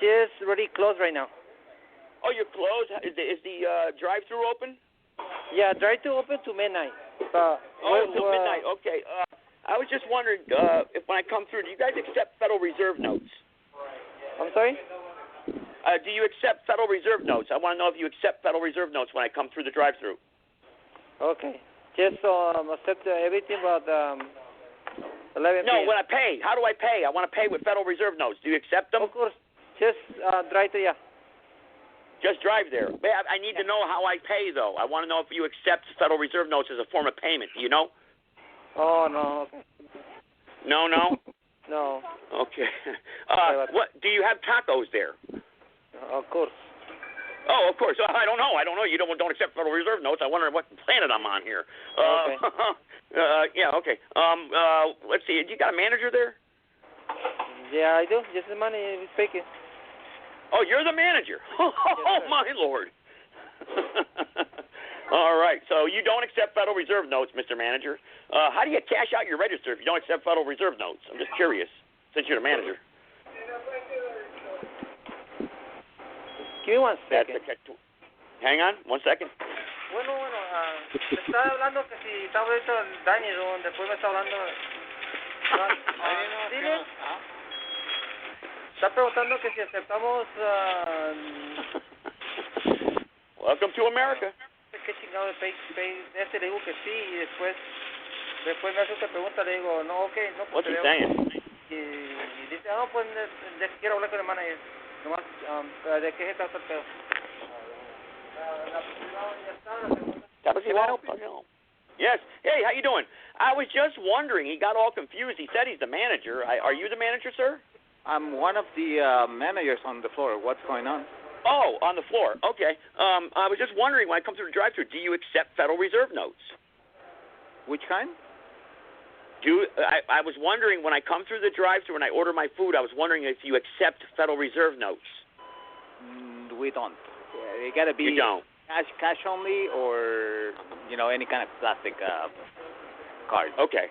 Just already closed right now. Oh, you're closed. Is the drive-through open? Yeah, drive-through open to midnight. Till midnight. Okay. I was just wondering if when I come through, do you guys accept Federal Reserve notes? I'm sorry? Do you accept Federal Reserve notes? I want to know if you accept Federal Reserve notes when I come through the drive-through. Okay. Just accept everything but 11 No, p.m. when I pay. How do I pay? I want to pay with Federal Reserve notes. Do you accept them? Of course. Just drive to, yeah. Just drive there. I need to know how I pay, though. I want to know if you accept Federal Reserve notes as a form of payment. Do you know? Oh, no. Okay. No? No. Okay. What? Do you have tacos there? Of course. Oh, of course. I don't know. You don't accept Federal Reserve notes. I wonder what planet I'm on here. Okay. Yeah. Okay. Let's see. Do you got a manager there? Yeah, I do. Just the money is speaking. Oh, you're the manager. Oh, my Lord. All right. So you don't accept Federal Reserve notes, Mr. Manager. How do you cash out your register if you don't accept Federal Reserve notes? I'm just curious, since you're the manager. Give me 1 second. Hang on, 1 second. Bueno, me está hablando que si está abierto el dining room, después me está hablando... Dile. Está preguntando que si aceptamos... Welcome to America. ¿Qué chingado de pay? Le digo que sí y después me hace otra pregunta, le digo, no, ok, no. What's he saying? Y dice, no, pues quiero hablar con el manager. Nomás, ¿de qué se trata el pedo? Yes. Hey, how you doing? I was just wondering. He got all confused. He said he's the manager. Are you the manager, sir? I'm one of the managers on the floor. What's going on? Oh, on the floor. Okay. I was just wondering when I come through the drive-thru, do you accept Federal Reserve notes? Which kind? I was wondering when I come through the drive-thru and I order my food, I was wondering if you accept Federal Reserve notes. We don't. It got to be you don't. cash only, or any kind of plastic card. Okay.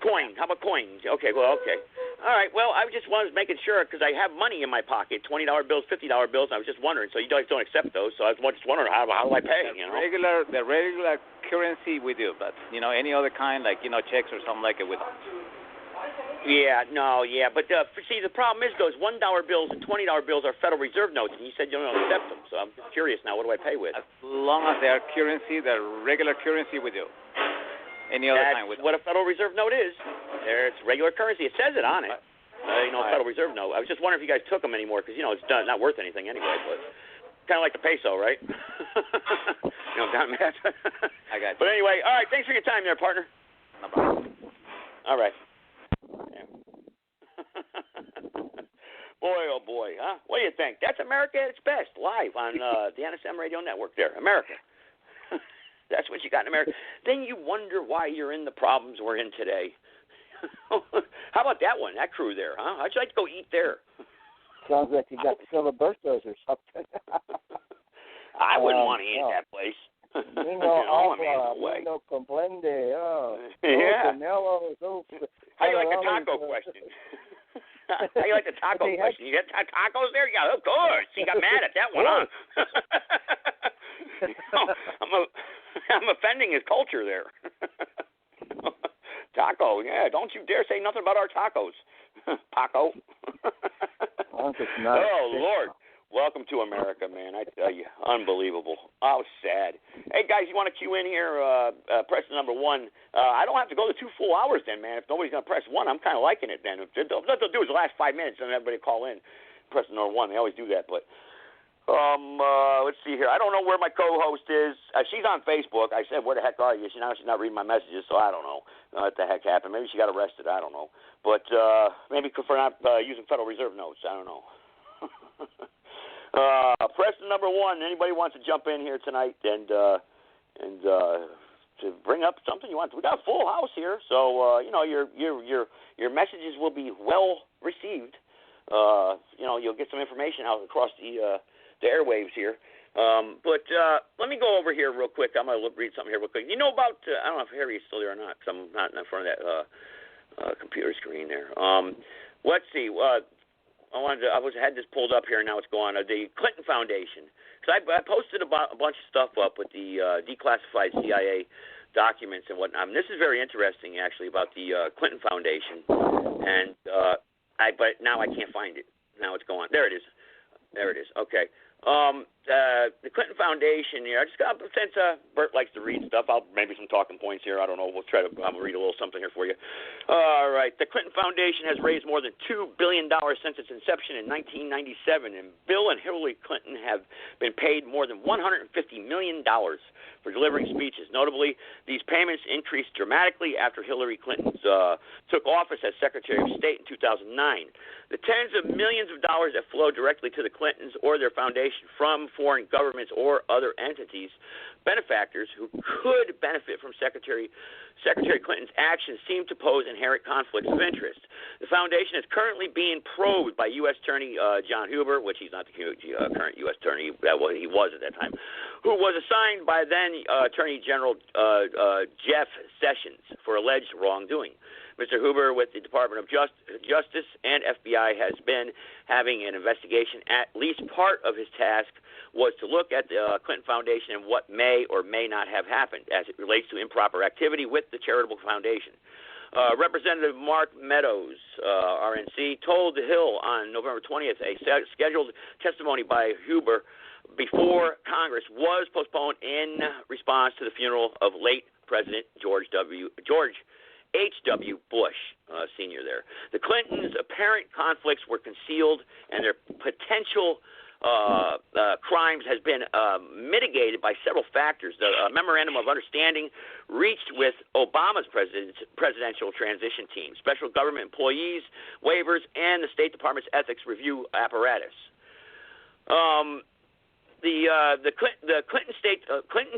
Coin. How about coins? Okay. Well, okay. All right. Well, I just was making sure because I have money in my pocket, $20 bills, $50 bills. And I was just wondering. So you guys don't accept those. So I was just wondering how do I pay? The regular currency we do, but any other kind like checks or something like it we don't. Yeah. But see, the problem is those $1 bills and $20 bills are Federal Reserve notes, and you said you don't accept them. So I'm curious now. What do I pay with? As long as they are currency, the regular currency we do. Any other kind we don't. That's what a Federal Reserve note is. It's regular currency. It says it on it. Federal Reserve note. I was just wondering if you guys took them anymore because it's not worth anything anyway. But kind of like the peso, right? Down Matt. I got you. But anyway, all right. Thanks for your time there, partner. No problem. All right. Yeah. Boy, oh boy, huh? What do you think? That's America at its best, live on the NSM radio network there. America. That's what you got in America. Then you wonder why you're in the problems we're in today. How about that one, that crew there, huh? How'd you like to go eat there? Sounds like you got Filibertos or something. I wouldn't want to eat at that place. No comprende. Yeah. How you like the taco Canelos. question? How you like the taco question? You got tacos there? Yeah, of course. You got mad at that one, huh? I'm offending his culture there. Taco, yeah. Don't you dare say nothing about our tacos. Paco. Oh, Lord. Welcome to America, man. I tell you, unbelievable. How sad. Hey, guys, you want to cue in here? Press the number 1. I don't have to go to 2 full hours then, man. If nobody's going to press 1, I'm kind of liking it then. What they'll do is the last 5 minutes and everybody call in. Press the number 1. They always do that, but... let's see here. I don't know where my co-host is. She's on Facebook. I said, where the heck are you? She's not reading my messages, so I don't know what the heck happened. Maybe she got arrested. I don't know. But maybe for not using Federal Reserve notes. I don't know. Press the number 1. Anybody wants to jump in here tonight and to bring up something you want. We got a full house here, so your messages will be well received. you'll get some information out across the airwaves here. But let me go over here real quick. I'm going to read something here real quick. You know about, I don't know if Harry's still there or not, because I'm not in front of that computer screen there. Let's see. I had this pulled up here, and now it's gone. The Clinton Foundation. Because I posted a bunch of stuff up with the declassified CIA documents and whatnot. This is very interesting, actually, about the Clinton Foundation. And but now I can't find it. Now it's gone. There it is. Okay. The Clinton Foundation here. I just got, since Bert likes to read stuff, maybe some talking points here. I don't know. I'm gonna read a little something here for you. All right. The Clinton Foundation has raised more than $2 billion since its inception in 1997, and Bill and Hillary Clinton have been paid more than $150 million for delivering speeches. Notably, these payments increased dramatically after Hillary Clinton took office as Secretary of State in 2009. The tens of millions of dollars that flow directly to the Clintons or their foundation from foreign governments or other entities, benefactors who could benefit from Secretary Clinton's actions, seem to pose inherent conflicts of interest. The foundation is currently being probed by U.S. Attorney John Huber, which he's not the current U.S. Attorney, he was at that time, who was assigned by then Attorney General Jeff Sessions for alleged wrongdoing. Mr. Huber, with the Department of Justice and FBI, has been having an investigation. At least part of his task was to look at the Clinton Foundation and what may or may not have happened as it relates to improper activity with the charitable foundation. Representative Mark Meadows, RNC, told The Hill on November 20th a scheduled testimony by Huber before Congress was postponed in response to the funeral of late President George H.W. Bush, Sr. there. The Clintons' apparent conflicts were concealed, and their potential crimes has been mitigated by several factors. The Memorandum of Understanding reached with Obama's presidential transition team, special government employees, waivers, and the State Department's ethics review apparatus. The Clinton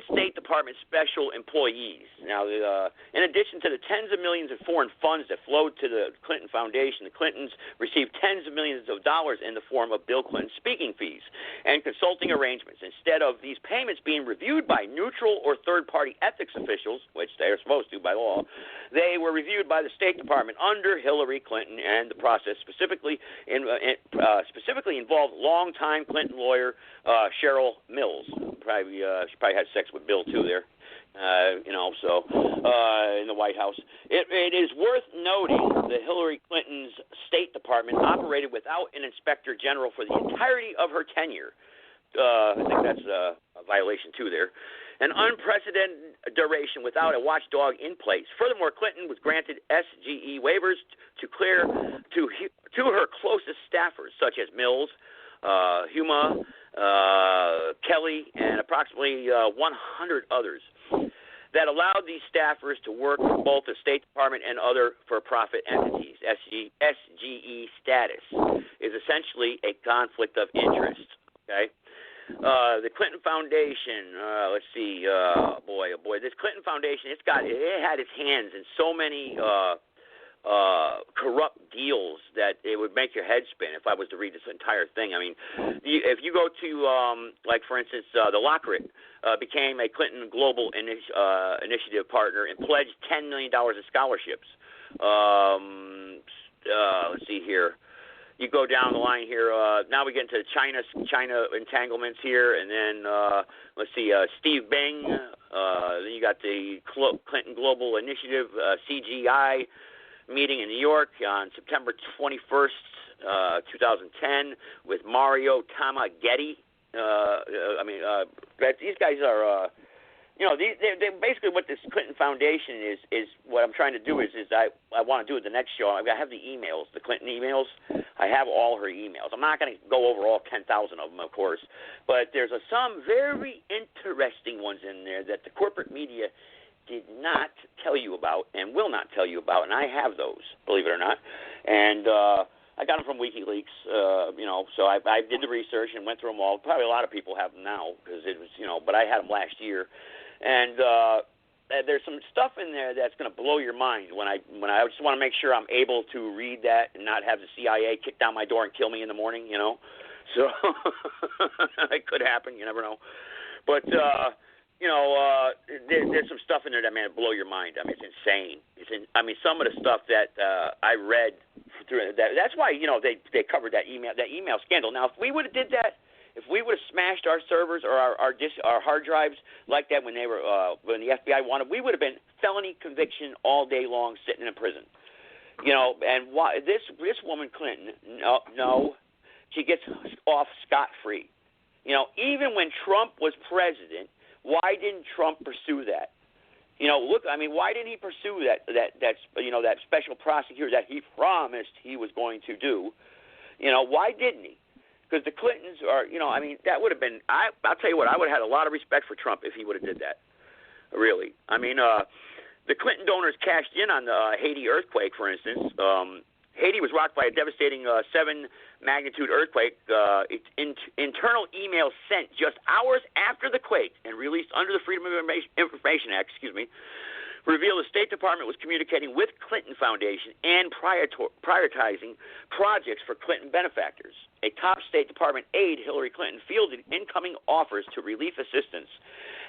State Department special employees. Now, in addition to the tens of millions of foreign funds that flowed to the Clinton Foundation, the Clintons received tens of millions of dollars in the form of Bill Clinton speaking fees and consulting arrangements. Instead of these payments being reviewed by neutral or third-party ethics officials, which they are supposed to by law, they were reviewed by the State Department under Hillary Clinton, and the process specifically involved longtime Clinton lawyer Cheryl Mills. She probably had sex with Bill too there, in the White House. It is worth noting that Hillary Clinton's State Department operated without an inspector general for the entirety of her tenure. I think that's a violation too there. An unprecedented duration without a watchdog in place. Furthermore, Clinton was granted SGE waivers to her closest staffers, such as Mills, Huma, Kelly, and approximately 100 others, that allowed these staffers to work for both the State Department and other for-profit entities. SGE status is essentially a conflict of interest. Okay. The Clinton Foundation. Let's see. This Clinton Foundation. It had its hands in so many corrupt deals that it would make your head spin if I was to read this entire thing. I mean, if you go to, for instance, the Lockrit became a Clinton Global Initiative partner and pledged $10 million in scholarships. Let's see here. You go down the line here. Now we get into China entanglements here, and then let's see, Steve Bing. Then you got the Clinton Global Initiative (CGI) meeting in New York on September 21st, 2010, with Mario Tamaghetti. These guys are. They basically what this Clinton Foundation is what I'm trying to do is I want to do at the next show. I have the emails, the Clinton emails. I have all her emails. I'm not going to go over all 10,000 of them, of course, but there's some very interesting ones in there that the corporate media did not tell you about and will not tell you about, and I have those, believe it or not. And I got them from WikiLeaks, so I did the research and went through them all. Probably a lot of people have them now because it was, but I had them last year. And there's some stuff in there that's going to blow your mind. When I just want to make sure I'm able to read that and not have the CIA kick down my door and kill me in the morning. So it could happen. You never know. But there's some stuff in there that blow your mind. I mean, it's insane. Some of the stuff that I read through that's why they covered that email scandal. Now, if we would have did that, if we would have smashed our servers or our hard drives like that when the FBI wanted, we would have been felony conviction all day long, sitting in prison. And why this woman Clinton? No, she gets off scot-free. Even when Trump was president, why didn't Trump pursue that? Why didn't he pursue that special prosecutor that he promised he was going to do? Why didn't he? Because the Clintons are, that would have been. I'll tell you what, I would have had a lot of respect for Trump if he would have did that. Really, the Clinton donors cashed in on the Haiti earthquake, for instance. Haiti was rocked by a devastating 7-magnitude earthquake. Internal emails sent just hours after the quake and released under the Freedom of Information Act, revealed the State Department was communicating with Clinton Foundation and prioritizing projects for Clinton benefactors. A top State Department aide, Hillary Clinton, fielded incoming offers to relief assistance,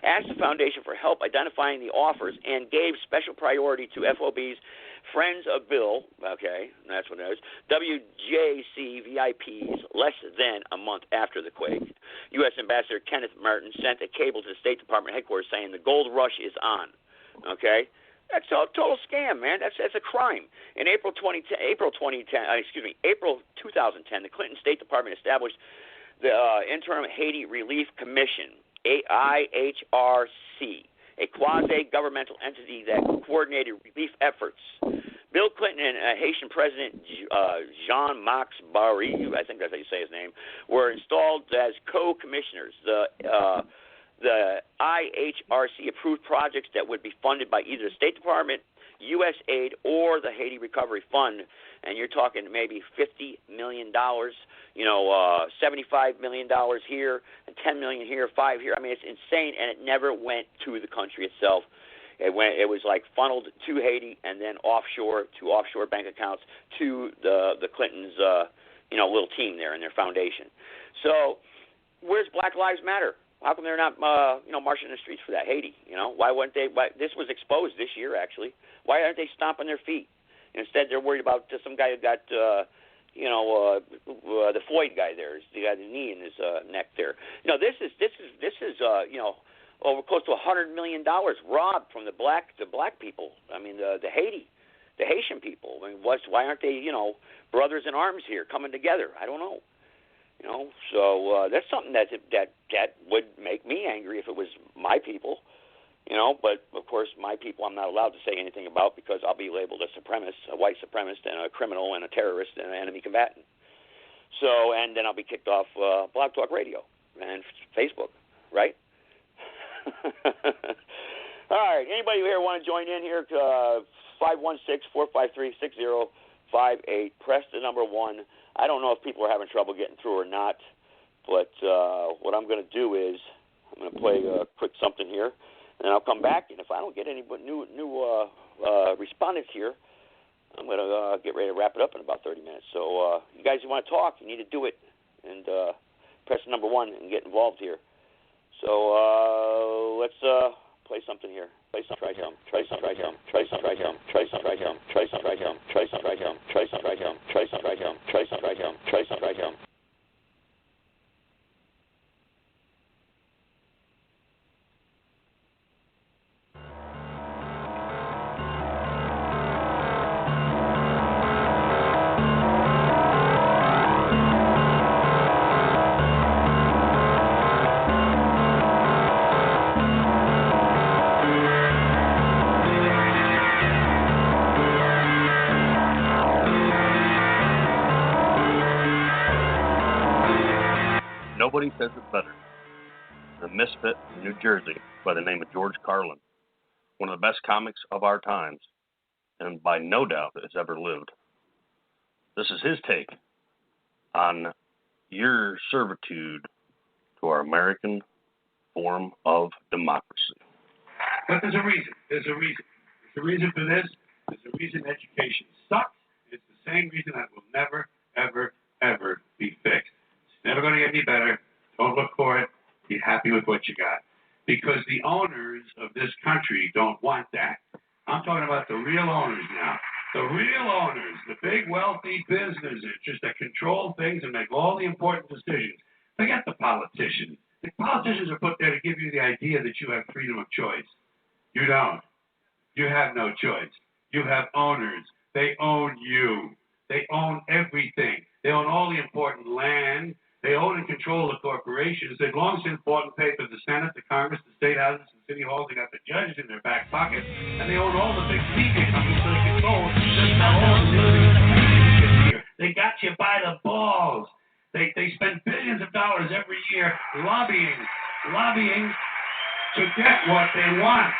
asked the foundation for help identifying the offers, and gave special priority to FOB's Friends of Bill, okay, that's what it is, WJC VIPs less than a month after the quake. U.S. Ambassador Kenneth Martin sent a cable to the State Department headquarters saying the gold rush is on. Okay, that's a total scam, man. That's a crime. In April 2010, the Clinton State Department established the Interim Haiti Relief Commission, IHRC, a quasi-governmental entity that coordinated relief efforts. Bill Clinton and Haitian President Jean-Max Barry, I think that's how you say his name, were installed as co-commissioners. The IHRC approved projects that would be funded by either the State Department, USAID, or the Haiti Recovery Fund. And you're talking maybe $50 million, $75 million here, and $10 million here, $5 here. It's insane, and it never went to the country itself. It was like funneled to Haiti and then offshore to offshore bank accounts to the Clintons, little team there in their foundation. So where's Black Lives Matter? How come they're not, marching in the streets for that? Haiti, why wouldn't they? This was exposed this year, actually. Why aren't they stomping their feet? Instead, they're worried about some guy who got, the Floyd guy there. The guy with the knee in his neck there. This is over close to $100 million robbed from the black people. The Haitian people. Why aren't they, brothers in arms here coming together? I don't know. So that's something that would make me angry if it was my people, But of course, my people, I'm not allowed to say anything about because I'll be labeled a supremacist, a white supremacist, and a criminal, and a terrorist, and an enemy combatant. So, and then I'll be kicked off Blog Talk Radio and Facebook, right? All right. Anybody here want to join in here? 516-453-6058. Press the number 1. I don't know if people are having trouble getting through or not, but what I'm going to do is I'm going to play a quick something here, and I'll come back, and if I don't get any new respondents here, I'm going to get ready to wrap it up in about 30 minutes. So you guys who want to talk, you need to do it, and press the number 1 and get involved here. So let's play something here. Play some, try some, try some, try some, try some, try some, try some, try some, try some, try some, try some, try some, try some, try some, try some, try some, try some, try some, try some, try some. Nobody says it better. The misfit from New Jersey by the name of George Carlin, one of the best comics of our times, and by no doubt has ever lived. This is his take on your servitude to our American form of democracy. But there's a reason. There's a reason for this. There's a reason education sucks. It's the same reason that will never, ever, ever be fixed. It's never going to get any better. Don't look for it. Be happy with what you got. Because the owners of this country don't want that. I'm talking about the real owners now. The real owners, the big wealthy business interests that control things and make all the important decisions. Forget the politicians. The politicians are put there to give you the idea that you have freedom of choice. You don't. You have no choice. You have owners. They own you. They own everything. They own all the important land. They own and control the corporations. They've long since bought and paid for the Senate, the Congress, the state houses, the city halls. They got the judges in their back pocket, and they own all the big media companies, so they control just how all the news. They got you by the balls. They spend billions of dollars every year lobbying to get what they want.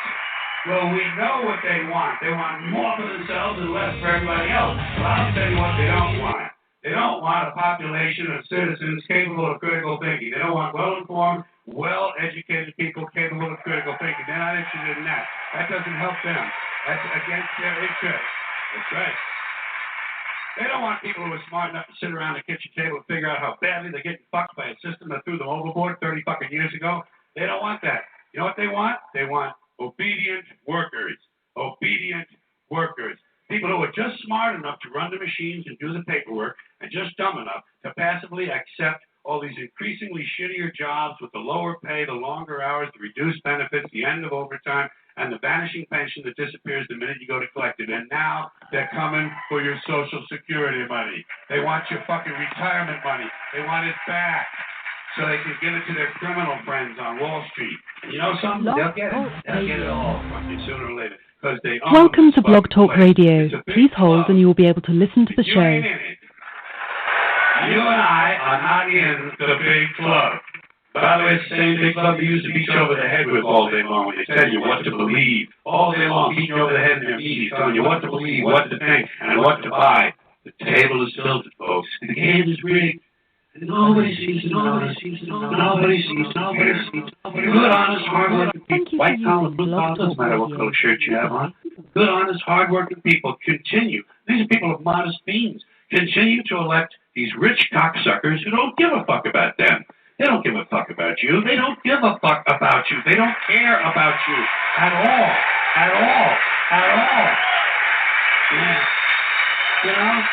Well, we know what they want. They want more for themselves and less for everybody else. But I'll tell you what they don't want. They don't want a population of citizens capable of critical thinking. They don't want well-informed, well-educated people capable of critical thinking. They're not interested in that. That doesn't help them. That's against their interest. That's right. They don't want people who are smart enough to sit around the kitchen table and figure out how badly they're getting fucked by a system that threw them overboard 30 fucking years ago. They don't want that. You know what they want? They want obedient workers. Obedient workers. People who are just smart enough to run the machines and do the paperwork and just dumb enough to passively accept all these increasingly shittier jobs with the lower pay, the longer hours, the reduced benefits, the end of overtime, and the vanishing pension that disappears the minute you go to collect it. And now they're coming for your Social Security money. They want your fucking retirement money. They want it back so they can give it to their criminal friends on Wall Street. And you know something? They'll get it. They'll get it all from you sooner or later. Welcome to Blog Talk Radio. Please hold and you will be able to listen to the show. You and I are not in the big club. By the way, it's the same big club they used to beat you over the head with all day long when they tell you what to believe. All day long, beating you over the head in their meetings, telling you what to believe, what to think, and what to buy. The table is tilted, folks. The game is rigged. Nobody sees. Good, honest, hard-working people, white collar, blue collar, doesn't matter what color shirt you have on. Good, honest, hard-working people continue. These are people of modest means. Continue to elect these rich cocksuckers who don't give a fuck about them. They don't give a fuck about you. They don't give a fuck about you. They don't care about you at all. Yeah. You know?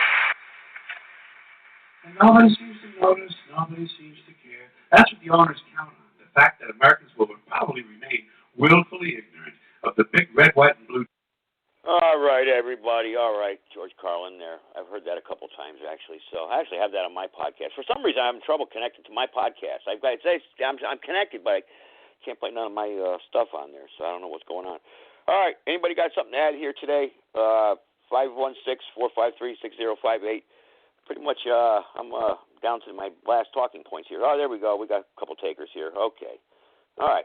And nobody seems to notice. Nobody seems to care. That's what the owners count on. The fact that Americans will probably remain willfully ignorant of the big red, white, and blue. All right, everybody. All right, George Carlin there. I've heard that a couple times, actually. So I actually have that on my podcast. For some reason, I'm having trouble connecting to my podcast. I'm connected, but I can't play none of my stuff on there, so I don't know what's going on. All right, anybody got something to add here today? 516-453-6058. Pretty much, I'm down to my last talking points here. Oh, there we go. We got a couple takers here. Okay. All right.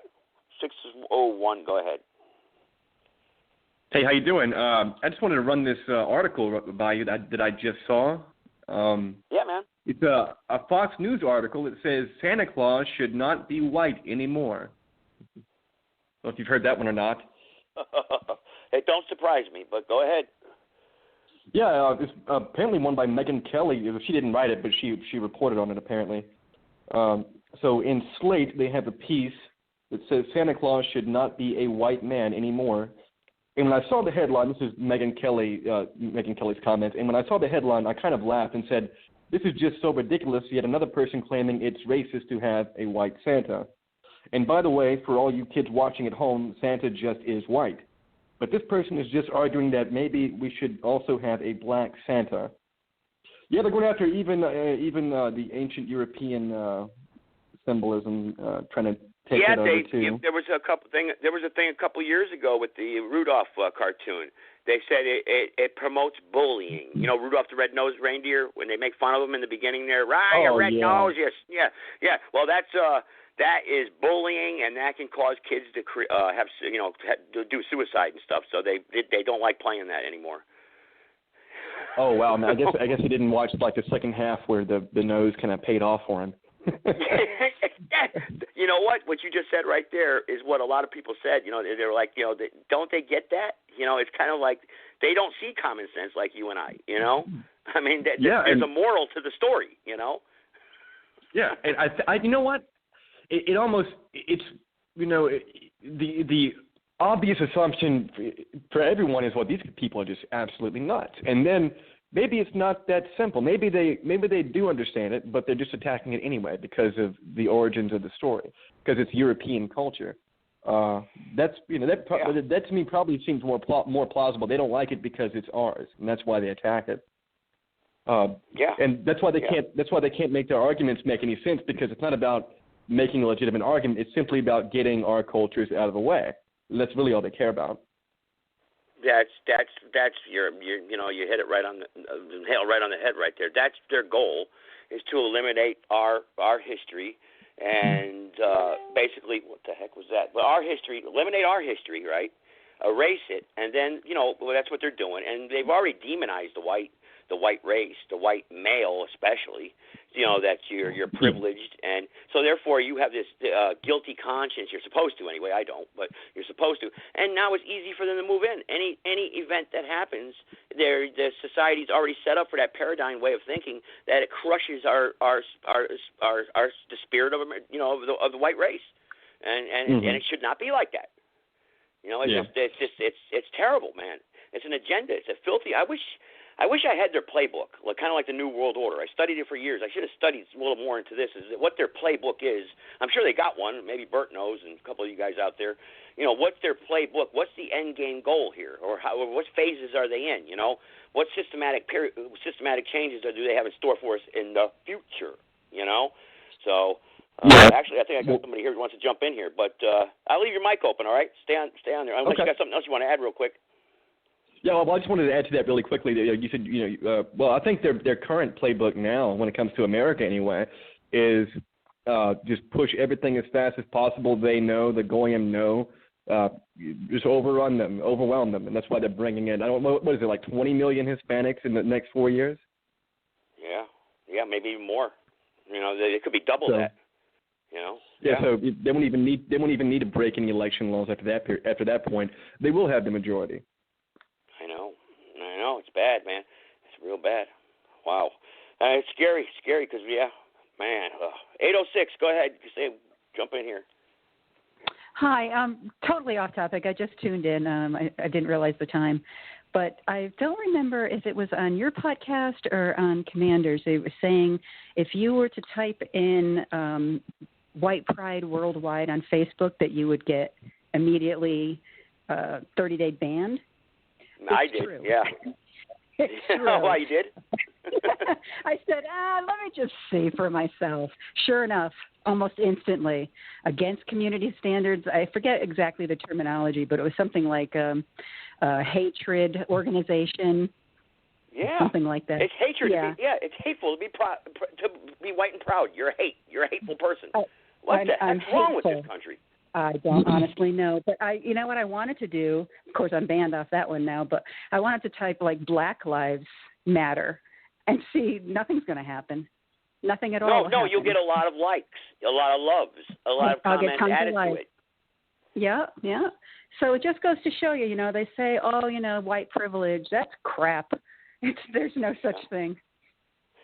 601, go ahead. Hey, how you doing? I just wanted to run this article by you that I just saw. Yeah, man. It's a Fox News article that says Santa Claus should not be white anymore. I don't know if you've heard that one or not. It don't surprise me, but go ahead. Yeah, it's apparently one by Megyn Kelly. She didn't write it, but she reported on it apparently. So in Slate, they have a piece that says Santa Claus should not be a white man anymore. And when I saw the headline, this is Megyn Kelly's comment, and when I saw the headline, I kind of laughed and said, this is just so ridiculous, yet another person claiming it's racist to have a white Santa. And by the way, for all you kids watching at home, Santa just is white. But this person is just arguing that maybe we should also have a black Santa. Yeah, they're going after even the ancient European symbolism, trying to take it over too. Yeah, there was a thing a couple years ago with the Rudolph cartoon. They said it promotes bullying. You know, Rudolph the Red-Nosed Reindeer, when they make fun of him in the beginning there, right? Your red nose, yes, yeah. Well, that is bullying, and that can cause kids to to do suicide and stuff. So they don't like playing that anymore. Oh wow! I guess he didn't watch like the second half where the nose kind of paid off for him. You know what? What you just said right there is what a lot of people said. You know, they're like, you know, don't they get that? You know, it's kind of like they don't see common sense like you and I. You know, I mean, there's a moral to the story. You know. Yeah, and I you know what? It almost it's you know the obvious assumption for everyone is, well, these people are just absolutely nuts, and then maybe it's not that simple. Maybe they do understand it, but they're just attacking it anyway because of the origins of the story, because it's European culture. That's that to me probably seems more plausible. They don't like it because it's ours, and that's why they attack it. And that's why they can't. That's why they can't make their arguments make any sense, because it's not about making a legitimate argument. It's simply about getting our cultures out of the way. And that's really all they care about. That's your you know, you hit it right on the nail right on the head right there. That's their goal, is to eliminate our history and basically, what the heck was that? Well, our history, eliminate our history, right? Erase it, and then, you know, well, that's what they're doing. And they've already demonized the white race, the white male especially. You know, that you're privileged, and so therefore you have this guilty conscience. You're supposed to, anyway. I don't, but you're supposed to. And now it's easy for them to move in. Any event that happens, the society's already set up for that paradigm way of thinking that it crushes the spirit of, you know, of the white race, and it should not be like that. You know, it's terrible, man. It's an agenda. It's a filthy. I wish I had their playbook, kind of like the New World Order. I studied it for years. I should have studied a little more into this, is what their playbook is. I'm sure they got one. Maybe Bert knows, and a couple of you guys out there. You know, what's their playbook? What's the end game goal here? Or what phases are they in? You know, what systematic changes do they have in store for us in the future? You know? So, actually, I think I got somebody here who wants to jump in here. But I'll leave your mic open, all right? Stay on there. Unless you got something else you want to add real quick. Yeah, well, I just wanted to add to that really quickly. You said, well, I think their current playbook now, when it comes to America anyway, is just push everything as fast as possible. They know, the Goyim know, just overrun them, overwhelm them, and that's why they're bringing in, I don't know, what is it, like 20 million Hispanics in the next 4 years? Yeah, maybe even more. You know, it could be double that. You know. Yeah, so they won't even need to break any election laws after that point. They will have the majority. I know, it's bad, man. It's real bad. Wow. It's scary, because, man. 806, go ahead. Jump in here. Hi, totally off topic. I just tuned in. I didn't realize the time. But I don't remember if it was on your podcast or on Commander's. They were saying if you were to type in White Pride Worldwide on Facebook that you would get immediately 30-day banned. I did, true. yeah. It's true. Oh, why you did? I said, let me just see for myself. Sure enough, almost instantly, against community standards. I forget exactly the terminology, but it was something like hatred organization. Yeah, something like that. It's hatred. Yeah, it's hateful to be white and proud. You're a hateful person. What the heck's wrong with this country? I don't honestly know, but you know what I wanted to do? Of course, I'm banned off that one now, but I wanted to type like Black Lives Matter and see nothing's going to happen. Nothing at all. No, you'll get a lot of likes, a lot of loves, a lot of comments added to it. Yeah. So it just goes to show you, they say, white privilege, that's crap. There's no such thing.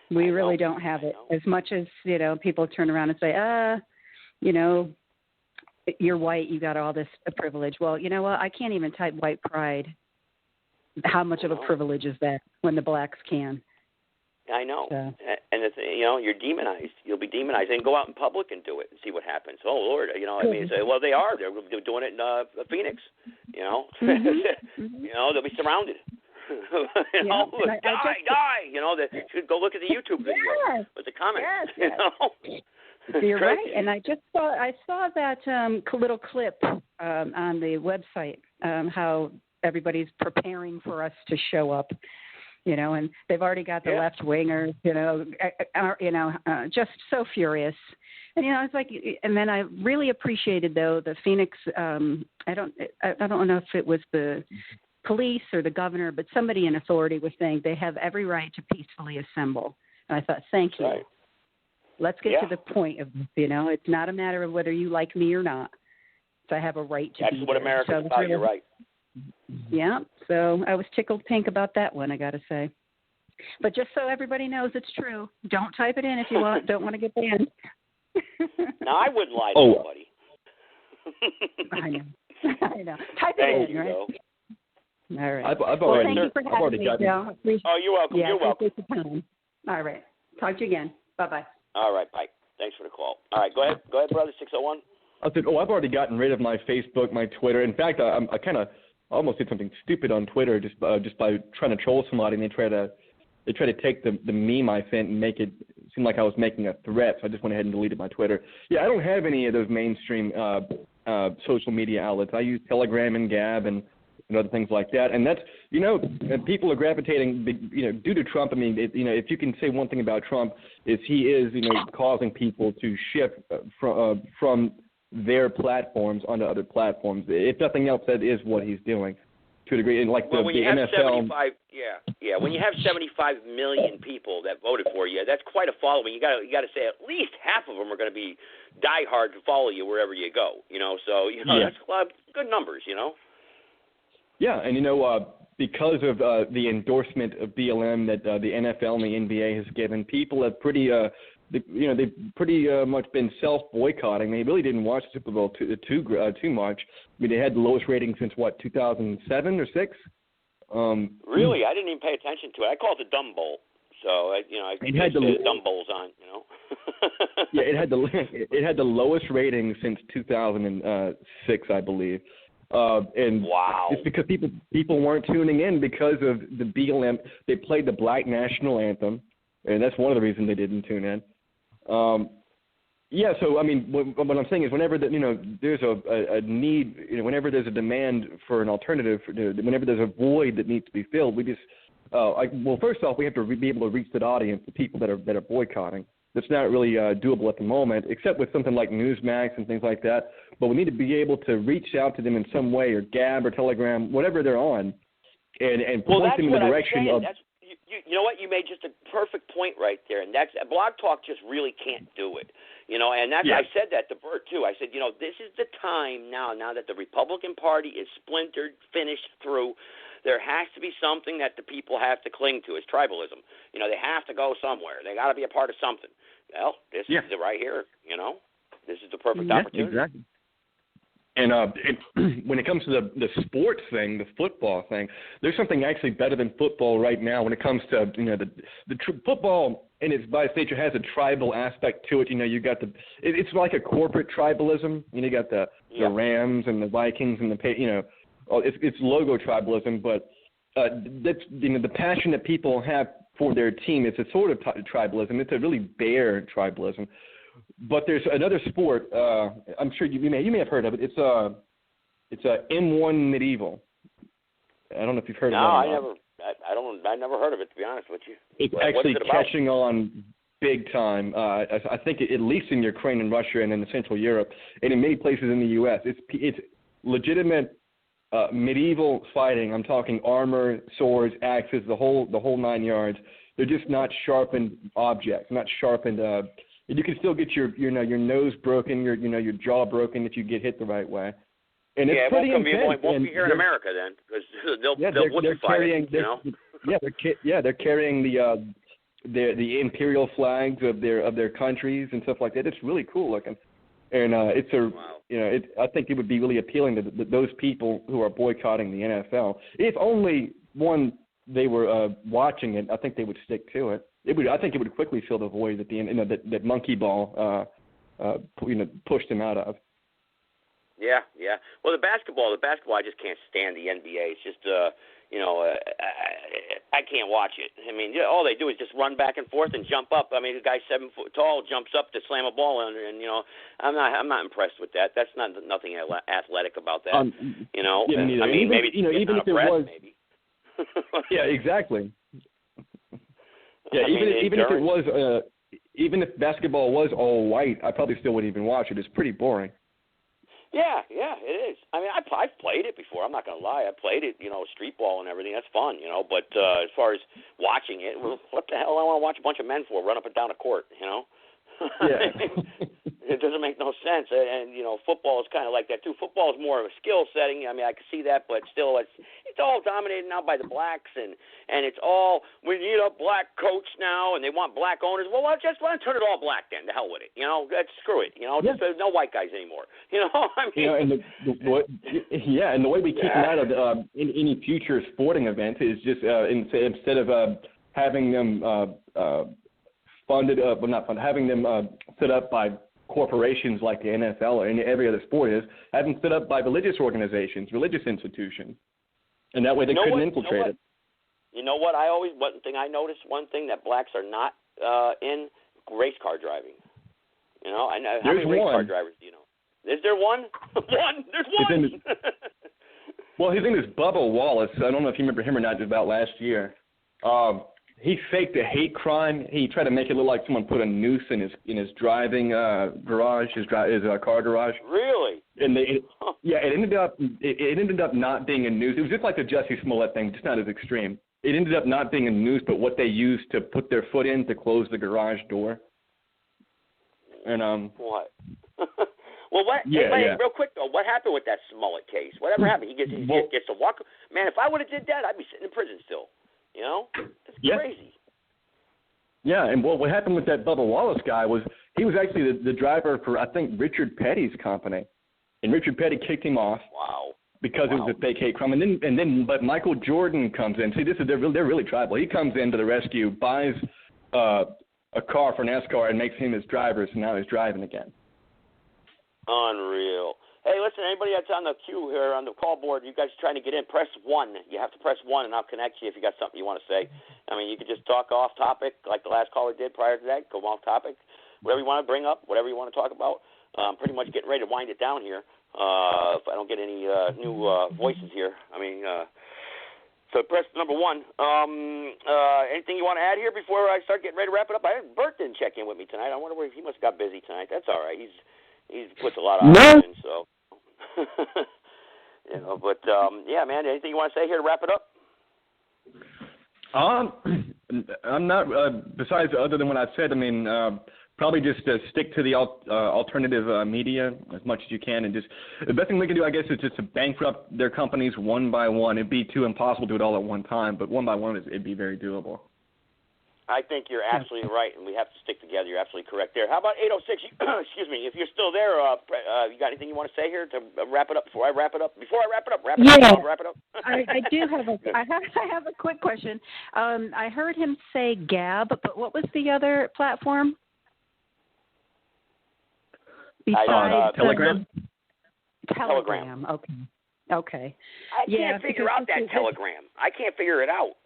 We really don't have it. As much as, people turn around and say, you're white, you got all this privilege. Well, you know what? I can't even type white pride. How much of a privilege is that when the blacks can? I know. So. And it's, you're demonized. You'll be demonized. And go out in public and do it and see what happens. Oh, Lord. They are. They're doing it in Phoenix. They'll be surrounded. Die. They should go look at the YouTube video with the comments. Yes. You're right, and I saw that little clip on the website, how everybody's preparing for us to show up, and they've already got the left wingers, just so furious, and it's like, and then I really appreciated though the Phoenix. I don't know if it was the police or the governor, but somebody in authority was saying they have every right to peacefully assemble, and I thought, thank you. Right. Let's get to the point of this. It's not a matter of whether you like me or not. So I have a right to be there. That's what America's about. You're right. Yeah. So I was tickled pink about that one, I got to say. But just so everybody knows it's true, don't type it in if you don't want to get banned. No, I wouldn't lie to nobody. I know. Type it in, right? Though. All right. I've well, already, thank you for having me, Joe. Oh, you're welcome. Yeah, you're welcome. Time. All right. Talk to you again. Bye-bye. All right. Bye. Thanks for the call. All right. Go ahead. Go ahead, brother. 601. I said, I've already gotten rid of my Facebook, my Twitter. In fact, I kind of almost did something stupid on Twitter just by trying to troll somebody, and they try to take the meme I sent and make it seem like I was making a threat. So I just went ahead and deleted my Twitter. Yeah, I don't have any of those mainstream social media outlets. I use Telegram and Gab and other things like that. And that's, people are gravitating, due to Trump. I mean, if you can say one thing about Trump is he is, causing people to shift from their platforms onto other platforms. If nothing else, that is what he's doing to a degree. And like when you have NFL, 75, when you have 75 million people that voted for you, that's quite a following. You got to say at least half of them are going to be diehard to follow you wherever you go. So that's a lot of good numbers. Yeah, and because of the endorsement of BLM that the NFL and the NBA has given, people have pretty they've pretty much been self-boycotting. They really didn't watch the Super Bowl too much. I mean, they had the lowest rating since, 2007 or 6? Really? I didn't even pay attention to it. I call it the dumb bowl. So, I had the dumb bowls on, Yeah, it had the lowest rating since 2006, I believe. And wow. It's because people weren't tuning in because of the BLM. They played the Black National Anthem, and that's one of the reasons they didn't tune in. Yeah, so I mean, what I'm saying is, whenever there's a need, whenever there's a demand for an alternative, whenever there's a void that needs to be filled, we just, first off, we have to be able to reach that audience, the people that are boycotting. That's not really doable at the moment, except with something like Newsmax and things like that. But we need to be able to reach out to them in some way, or Gab or Telegram, whatever they're on, and point them in the direction of. You know what? You made just a perfect point right there, and that's Blog Talk just really can't do it. And that's I said that to Bert too. I said, this is the time now that the Republican Party is splintered, finished through. There has to be something that the people have to cling to. It's tribalism. They have to go somewhere. They got to be a part of something. Well, this is it right here. This is the perfect opportunity. Exactly. And when it comes to the sports thing, the football thing, there's something actually better than football right now when it comes to football in its by its nature has a tribal aspect to it. You got it's like a corporate tribalism. You got the Rams and the Vikings and it's logo tribalism, but that's the passion that people have for their team. It's a sort of tribalism. It's a really bare tribalism. But there's another sport. I'm sure you may have heard of it. It's a M1 Medieval. I don't know if you've heard of it. I never heard of it, to be honest with you. It's actually catching on big time. I think at least in Ukraine and Russia and in Central Europe and in many places in the U.S. It's legitimate medieval fighting. I'm talking armor, swords, axes, the whole 9 yards. They're just not sharpened objects, not sharpened. You can still get your nose broken, your jaw broken if you get hit the right way. And it's pretty intense. It won't be here in America then, because they'll whoopify it. They're carrying the imperial flags of their countries and stuff like that. It's really cool looking, and I think it would be really appealing to those people who are boycotting the NFL. If only they were watching it, I think they would stick to it. I think it would quickly fill the void that monkey ball pushed him out of. Yeah. Well, the basketball, I just can't stand the NBA. It's just, I can't watch it. I mean, all they do is just run back and forth and jump up. I mean, the guy 7 foot tall jumps up to slam a ball in, and I'm not impressed with that. That's nothing athletic about that. Yeah, neither. I mean, maybe even if it was, maybe. Yeah, exactly. Yeah, even if it was, even if basketball was all white, I probably still wouldn't even watch it. It's pretty boring. Yeah, it is. I mean, I've played it before. I'm not gonna lie. I played it, street ball and everything. That's fun, But as far as watching it, what the hell do I want to watch a bunch of men for? Run up and down a court, Yeah. It doesn't make no sense, and football is kind of like that too. Football is more of a skill setting. I mean, I can see that, but still, it's all dominated now by the blacks, and it's all we need a black coach now, and they want black owners. Well, just want to turn it all black then. To hell with it, screw it. Just there's no white guys anymore. I mean, and the way we kick them out of in any future sporting event is just instead of having them having them set up by corporations like the NFL or every other sport is, have them set up by religious organizations, religious institutions, and that way they couldn't infiltrate it. You know what? One thing I noticed, one thing that blacks are not in, race car driving. I know how many race car drivers do you know? Is there one? There's one. Well, his name is Bubba Wallace. I don't know if you remember him or not. About last year. He faked a hate crime. He tried to make it look like someone put a noose in his driving garage, his car garage. Really? And it ended up not being a noose. It was just like the Jussie Smollett thing, just not as extreme. It ended up not being a noose, but what they used to put their foot in to close the garage door. And what? Well, what? Real quick though, what happened with that Smollett case? Whatever happened? He gets to walk. Man, if I would have did that, I'd be sitting in prison still. It's crazy. Yeah, and what happened with that Bubba Wallace guy was he was actually the driver for, I think, Richard Petty's company, and Richard Petty kicked him off. Wow. Because it was a fake hate crime, but Michael Jordan comes in. See, they're really tribal. He comes in to the rescue, buys a car for NASCAR, and makes him his driver. So now he's driving again. Unreal. Hey, listen, anybody that's on the queue here, on the call board, you guys trying to get in, press 1. You have to press 1, and I'll connect you if you got something you want to say. I mean, you could just talk off topic like the last caller did prior to that, go off topic, whatever you want to bring up, whatever you want to talk about. Pretty much getting ready to wind it down here if I don't get any new voices here. I mean, so press number 1. Anything you want to add here before I start getting ready to wrap it up? Bert didn't check in with me tonight. I wonder where he must have got busy tonight. That's all right. He's puts a lot of hours in, so. But yeah, man. Anything you want to say here to wrap it up? I'm not. Besides, other than what I've said, I mean, probably just stick to the alternative media as much as you can, and just the best thing we can do, I guess, is just to bankrupt their companies one by one. It'd be too impossible to do it all at one time, but one by one, it'd be very doable. I think you're absolutely right, and we have to stick together. You're absolutely correct there. How about 806? Excuse me. If you're still there, you got anything you want to say here to wrap it up before I wrap it up? Wrap it up. Wrap it up. I do have I have a quick question. I heard him say Gab, but what was the other platform? Besides Telegram. Telegram. Okay. I can't figure out that Telegram. I can't figure it out.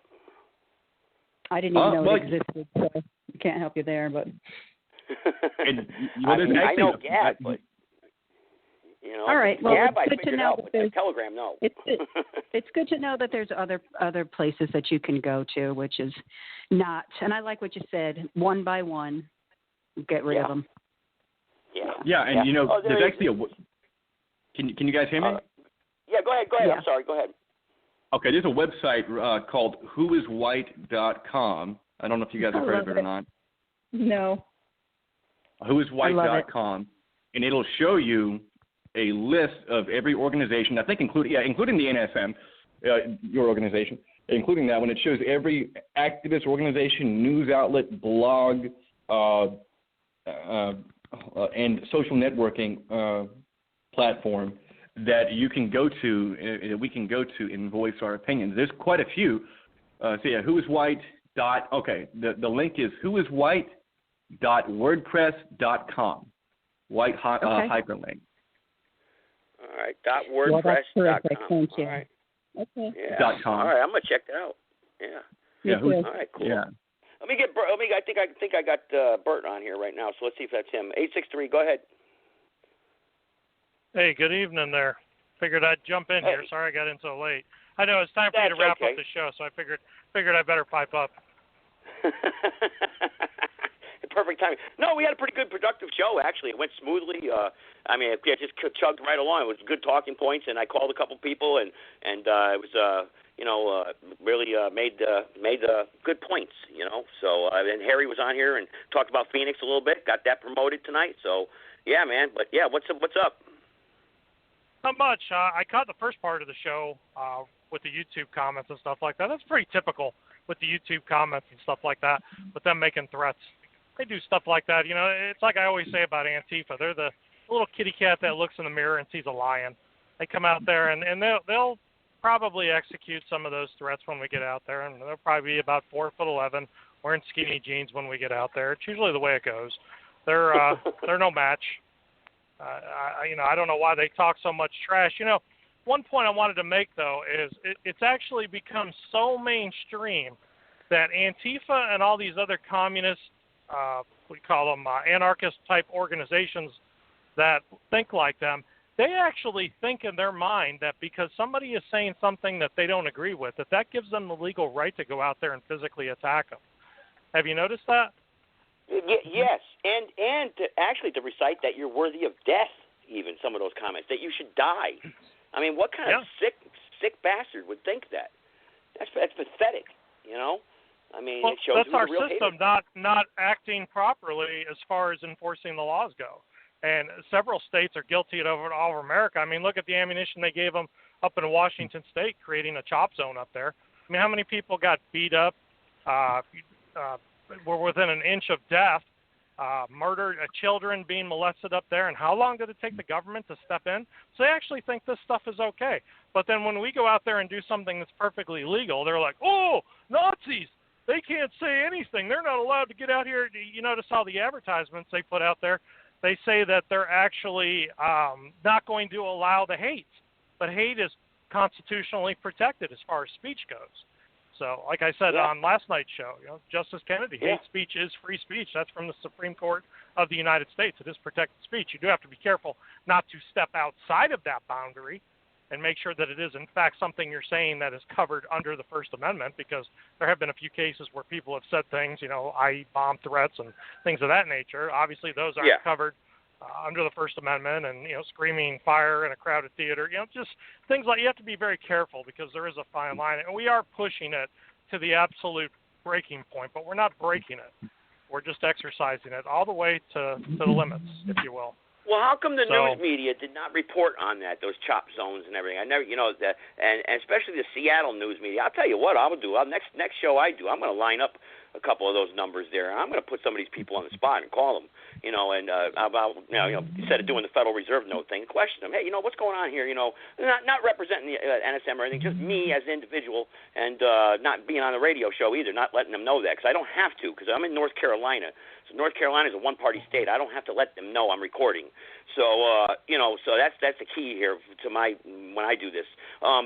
I didn't even know it existed, so I can't help you there. But I know Gab, but all right. Well, Gab, it's good to know. But the Telegram, no. It's good to know that there's other places that you can go to, which is not. And I like what you said. One by one, get rid of them. Yeah. And there's actually Can you guys hear me? Yeah. Go ahead. Yeah. I'm sorry. Go ahead. Okay, there's a website called whoiswhite.com. I don't know if you guys have heard of it or not. No. Whoiswhite.com, and it'll show you a list of every organization, I think including the NSM, your organization, including that one. It shows every activist organization, news outlet, blog, and social networking platform that you can go to, that we can go to and voice our opinions. There's quite a few. The link is whoiswhite.wordpress.com. White hyperlink. All right. .wordpress.com. Thank you. All right. Okay. Yeah. .com. All right. I'm gonna check that out. Yeah. All right. Cool. Yeah. Let me get Bert. I think I got Bert on here right now. So let's see if that's him. 863. Go ahead. Hey, good evening there. Figured I'd jump in here. Sorry I got in so late. I know it's time for you to wrap up the show, so I figured I better pipe up. Perfect timing. No, we had a pretty good, productive show, actually. It went smoothly. It just chugged right along. It was good talking points, and I called a couple people, and it was, really made good points. So and Harry was on here and talked about Phoenix a little bit. Got that promoted tonight. So yeah, man. But yeah, what's up? Not much. I caught the first part of the show with the YouTube comments and stuff like that. That's pretty typical with the YouTube comments and stuff like that, with them making threats. They do stuff like that. It's like I always say about Antifa. They're the little kitty cat that looks in the mirror and sees a lion. They come out there and they'll probably execute some of those threats when we get out there, and they'll probably be about 4'11", wearing skinny jeans when we get out there. It's usually the way it goes. They're no match. I don't know why they talk so much trash. One point I wanted to make, though, is it's actually become so mainstream that Antifa and all these other communist, we call them anarchist-type organizations that think like them, they actually think in their mind that because somebody is saying something that they don't agree with, that gives them the legal right to go out there and physically attack them. Have you noticed that? Yes, and to recite that you're worthy of death, even some of those comments, that you should die. I mean, what kind of sick bastard would think that? That's pathetic, I mean, well, it shows that's our real system not acting properly as far as enforcing the laws go. And several states are guilty of it all over America. I mean, look at the ammunition they gave them up in Washington State, creating a chop zone up there. I mean, how many people got beat up, were within an inch of death, murdered, children being molested up there, and how long did it take the government to step in? So they actually think this stuff is okay. But then when we go out there and do something that's perfectly legal, they're like, oh, Nazis, they can't say anything. They're not allowed to get out here. You notice all the advertisements they put out there. They say that they're actually not going to allow the hate. But hate is constitutionally protected as far as speech goes. So, like I said on last night's show, Justice Kennedy, hate speech is free speech. That's from the Supreme Court of the United States. It is protected speech. You do have to be careful not to step outside of that boundary and make sure that it is, in fact, something you're saying that is covered under the First Amendment, because there have been a few cases where people have said things, i.e. bomb threats and things of that nature. Obviously, those aren't covered under the First Amendment, and, screaming fire in a crowded theater, just things like, you have to be very careful because there is a fine line, and we are pushing it to the absolute breaking point, but we're not breaking it. We're just exercising it all the way to the limits, if you will. Well, how come the news media did not report on that, those chop zones and everything? I never, that, and especially the Seattle news media. I'll tell you what I'll do. Next show I do, I'm going to line up a couple of those numbers there. I'm going to put some of these people on the spot and call them, and instead of doing the Federal Reserve note thing, question them. Hey, what's going on here? Not representing the NSM or anything, just me as an individual, and not being on the radio show either, not letting them know that, because I don't have to, because I'm in North Carolina. So North Carolina is a one-party state. I don't have to let them know I'm recording. So so that's the key here to when I do this.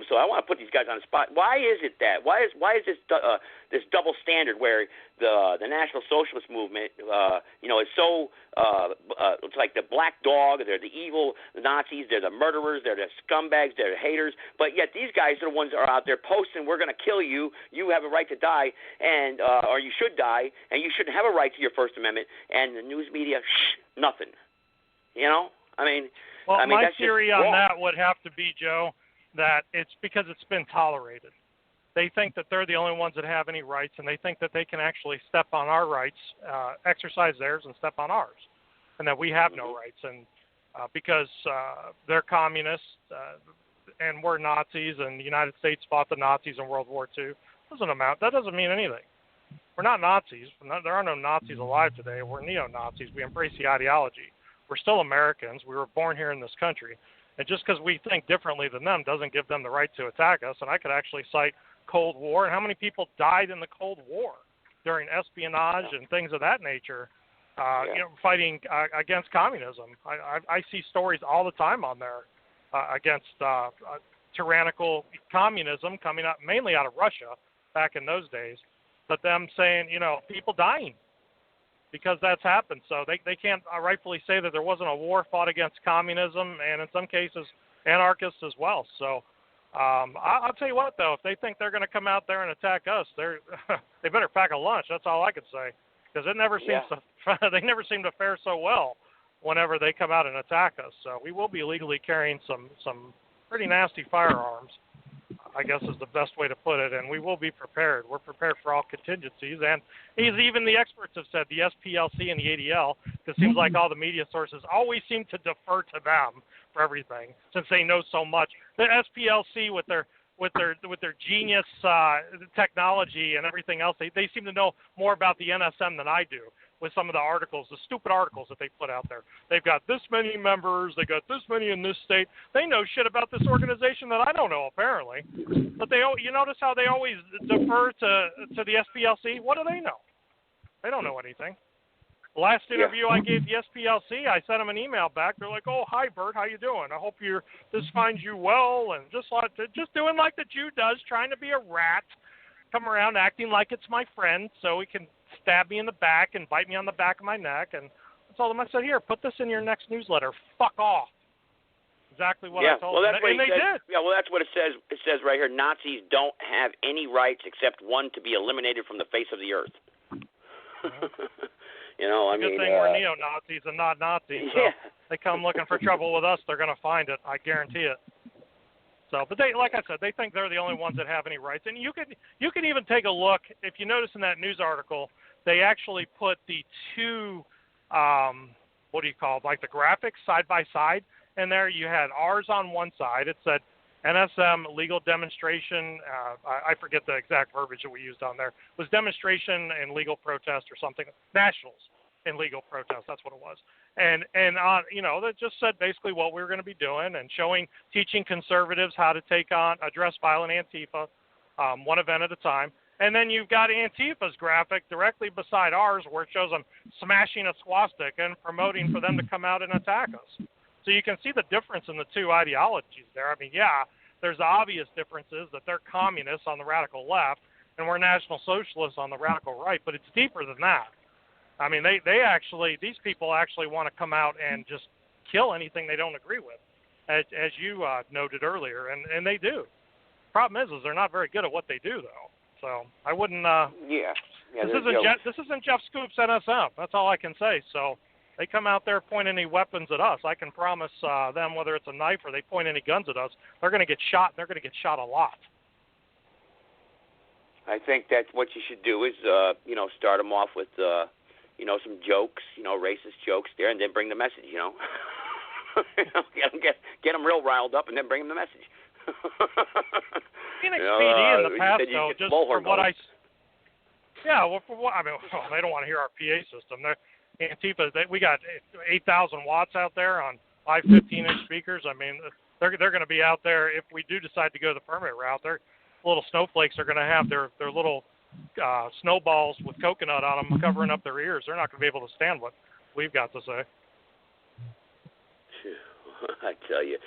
So I want to put these guys on the spot. Why is it that? Why is this this double standard where the National Socialist movement is so it's like the black dog, they're the evil Nazis, they're the murderers, they're the scumbags, they're the haters, but yet these guys are the ones that are out there posting, we're going to kill you, you have a right to die, and or you should die, and you shouldn't have a right to your First Amendment, and the news media, nothing. My theory on that would have to be, Joe, that it's because it's been tolerated. They think that they're the only ones that have any rights, and they think that they can actually step on our rights, exercise theirs, and step on ours, and that we have no rights. And because they're communists and we're Nazis, and the United States fought the Nazis in World War II, that doesn't mean anything. We're not Nazis. There are no Nazis alive today. We're neo-Nazis. We embrace the ideology. We're still Americans. We were born here in this country. And just because we think differently than them doesn't give them the right to attack us. And I could actually cite Cold War and how many people died in the Cold War during espionage and things of that nature, fighting against communism. I see stories all the time on there against tyrannical communism coming up mainly out of Russia back in those days, but them saying, people dying because that's happened. So they can't rightfully say that there wasn't a war fought against communism and in some cases anarchists as well. So I'll tell you what, though, if they think they're going to come out there and attack us, they better pack a lunch. That's all I could say, because it never seems they never seem to fare so well whenever they come out and attack us. So we will be legally carrying some pretty nasty firearms. I guess is the best way to put it, and we will be prepared. We're prepared for all contingencies, and even the experts have said, the SPLC and the ADL, it seems like all the media sources always seem to defer to them for everything, since they know so much. The SPLC with their genius technology and everything else, they seem to know more about the NSM than I do. With some of the articles, the stupid articles that they put out there. They've got this many members, they got this many in this state. They know shit about this organization that I don't know, apparently. But you notice how they always defer to the SPLC? What do they know? They don't know anything. The last interview I gave the SPLC, I sent them an email back. They're like, "Oh, hi, Bert, how you doing? I hope this finds you well," and just doing like the Jew does, trying to be a rat, come around acting like it's my friend so he can stab me in the back and bite me on the back of my neck, and I told them, I said, "Here, put this in your next newsletter. Fuck off." Exactly what I told them, and they did. Yeah, well, that's what it says. It says right here, Nazis don't have any rights except one, to be eliminated from the face of the earth. I mean, good thing we're neo-Nazis and not Nazis. So they come looking for trouble with us, they're going to find it. I guarantee it. So, but they, like I said, they think they're the only ones that have any rights. And you can even take a look, if you notice in that news article, they actually put the two, what do you call it, like the graphics side by side. And there you had ours on one side. It said NSM legal demonstration. I forget the exact verbiage that we used on there. It was demonstration and legal protest or something. Nationals and legal protest. That's what it was. And that just said basically what we were going to be doing and teaching conservatives how to take on, address violent Antifa, one event at a time. And then you've got Antifa's graphic directly beside ours where it shows them smashing a swastika and promoting for them to come out and attack us. So you can see the difference in the two ideologies there. I mean, there's obvious differences that they're communists on the radical left and we're National Socialists on the radical right, but it's deeper than that. I mean, these people actually want to come out and just kill anything they don't agree with, as you noted earlier, and they do. Problem is they're not very good at what they do, though. So I wouldn't. This isn't Jeff Scoop's NSM. That's all I can say. So they come out there, point any weapons at us. I can promise them, whether it's a knife or they point any guns at us, they're going to get shot. They're going to get shot a lot. I think that what you should do is, start them off with, some jokes, racist jokes there, and then bring the message. Get them real riled up, and then bring them the message. Phoenix PD in the past, though, just from what they don't want to hear our PA system. Antifa, we got 8,000 watts out there on 5 15-inch speakers. I mean, they're going to be out there if we do decide to go the permit route. Their little snowflakes are going to have their little snowballs with coconut on them covering up their ears. They're not going to be able to stand what we've got to say. I tell you,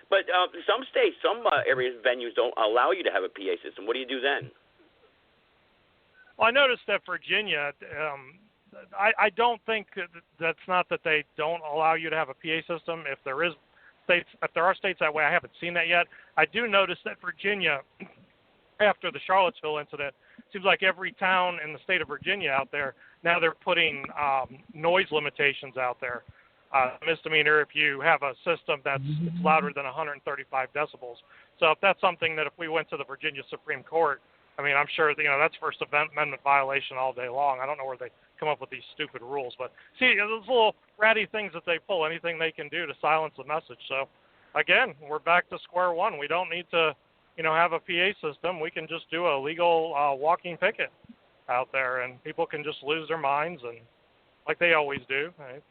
but some states, some areas, venues don't allow you to have a PA system. What do you do then? Well, I noticed that Virginia. I don't think that's not that they don't allow you to have a PA system. If there are states that way, I haven't seen that yet. I do notice that Virginia, after the Charlottesville incident, seems like every town in the state of Virginia out there, now they're putting noise limitations out there. Misdemeanor if you have a system that's louder than 135 decibels. So if that's something that if we went to the Virginia Supreme Court, I mean, I'm sure that's First Amendment violation all day long. I don't know where they come up with these stupid rules, but see, those little ratty things that they pull, anything they can do to silence the message. So again, we're back to square one. We don't need to, have a PA system. We can just do a legal walking picket out there, and people can just lose their minds, and like they always do. Right?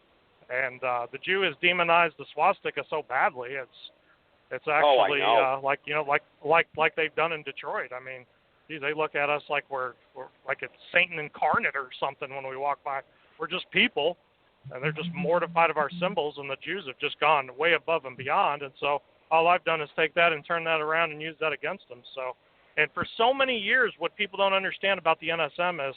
And the Jew has demonized the swastika so badly. It's actually like they've done in Detroit. I mean, geez, they look at us like we're like it's Satan incarnate or something when we walk by. We're just people, and they're just mortified of our symbols. And the Jews have just gone way above and beyond. And so all I've done is take that and turn that around and use that against them. So, and for so many years, what people don't understand about the NSM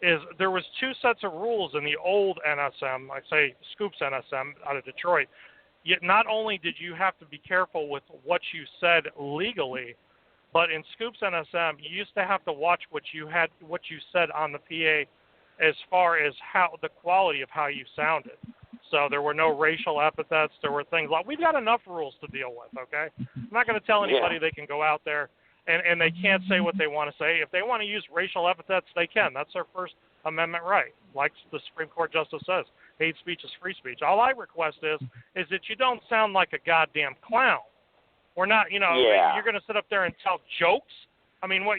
is there was two sets of rules in the old NSM, I say Scoop's NSM out of Detroit. Yet not only did you have to be careful with what you said legally, but in Scoop's NSM, you used to have to watch what you said on the PA as far as how the quality of how you sounded. So there were no racial epithets. There were things like, we've got enough rules to deal with, okay? I'm not going to tell anybody they can go out there and they can't say what they want to say. If they want to use racial epithets, they can. That's their First Amendment right. Like the Supreme Court Justice says, hate speech is free speech. All I request is that you don't sound like a goddamn clown. We're not, you're going to sit up there and tell jokes. I mean, we're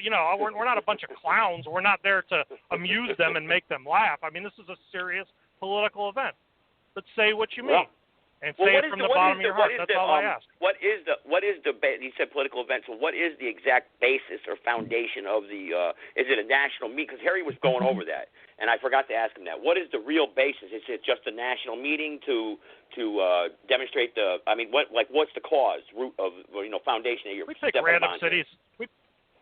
not a bunch of clowns. We're not there to amuse them and make them laugh. I mean, this is a serious political event. But say what you mean, and say it from the bottom of your heart. That's all I ask. What is the you said political event, so what is the exact basis or foundation of the, is it a national meeting? Because Harry was going over that, and I forgot to ask him that. What is the real basis? Is it just a national meeting to demonstrate what's the cause, root of, foundation that you're stepping on? We pick random cities.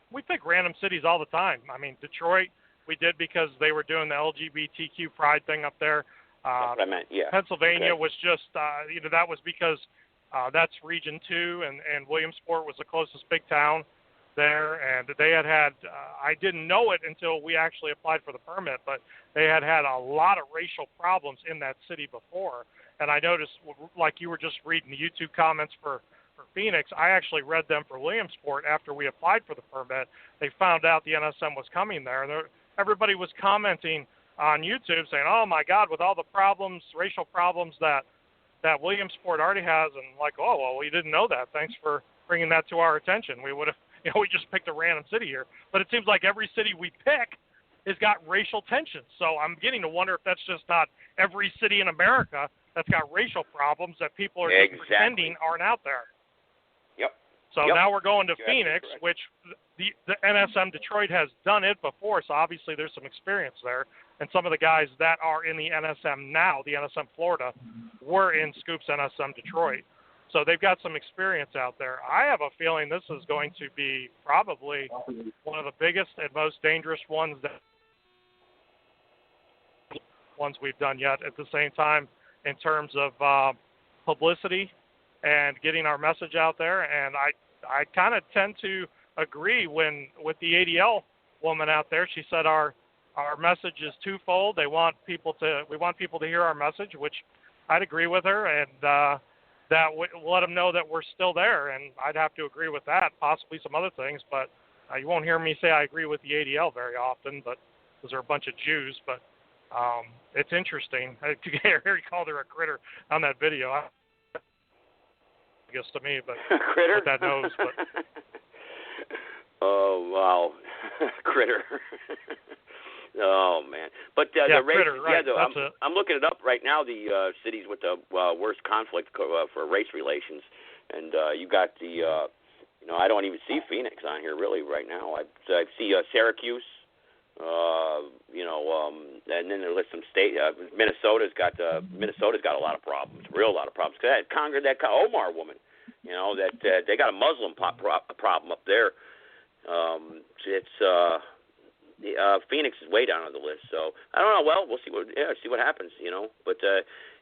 We pick random cities all the time. I mean, Detroit, we did because they were doing the LGBTQ pride thing up there. That's what I meant, yeah. Pennsylvania was just, that was because that's Region 2, and Williamsport was the closest big town there, and they had I didn't know it until we actually applied for the permit, but they had a lot of racial problems in that city before, and I noticed, like you were just reading the YouTube comments for Phoenix, I actually read them for Williamsport after we applied for the permit. They found out the NSM was coming there, and everybody was commenting on YouTube saying, oh my God, with all the problems, racial problems that Williamsport already has, and like, oh, well, we didn't know that. Thanks for bringing that to our attention. We would have, we just picked a random city here. But it seems like every city we pick has got racial tensions. So I'm getting to wonder if that's just not every city in America that's got racial problems that people are just pretending aren't out there. Yep. So now we're going to Phoenix, which the NSM Detroit has done it before, so obviously there's some experience there. And some of the guys that are in the NSM now, the NSM Florida, were in Scoop's NSM Detroit. So they've got some experience out there. I have a feeling this is going to be probably one of the biggest and most dangerous ones we've done yet. At the same time, in terms of publicity and getting our message out there, and I kind of tend to agree with the ADL woman out there. She said our message is twofold. We want people to hear our message, which I'd agree with her, and that let them know that we're still there. And I'd have to agree with that, possibly some other things, but you won't hear me say I agree with the ADL very often, but because they're a bunch of Jews. But it's interesting. Harry called her a critter on that video. I guess to me, but critter with that nose. But oh wow, critter. Oh man, but the race, critter, right. I'm looking it up right now. The cities with the worst conflict for race relations, and you got the, I don't even see Phoenix on here really right now. I see Syracuse, and then there's some state. Minnesota's got a lot of problems, real lot of problems. Cause that Omar woman, that they got a Muslim problem up there. Phoenix is way down on the list, so I don't know. Well, we'll see what happens, But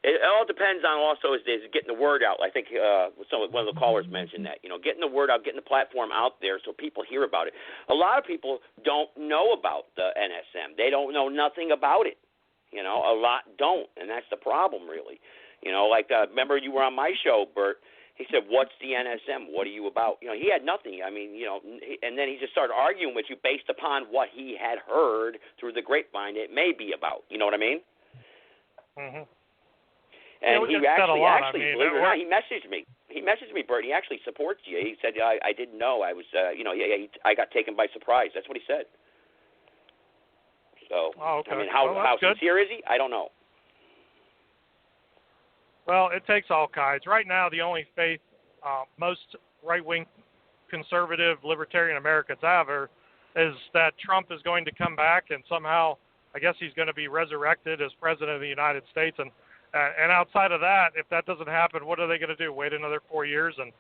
it all depends on also is getting the word out. I think one of the callers mentioned that, getting the word out, getting the platform out there so people hear about it. A lot of people don't know about the NSM. They don't know nothing about it. A lot don't, and that's the problem, really. Remember you were on my show, Bert. He said, what's the NSM? What are you about? He had nothing. I mean, and then he just started arguing with you based upon what he had heard through the grapevine it may be about. You know what I mean? Mm-hmm. And he actually, believe it or not, he messaged me. He messaged me, Bert. He actually supports you. He said, I didn't know. I was, I got taken by surprise. That's what he said. So, okay. I mean, how sincere is he? I don't know. Well, it takes all kinds. Right now, the only faith most right-wing conservative libertarian Americans have is that Trump is going to come back and somehow, I guess he's going to be resurrected as president of the United States. And outside of that, if that doesn't happen, what are they going to do? Wait another 4 years and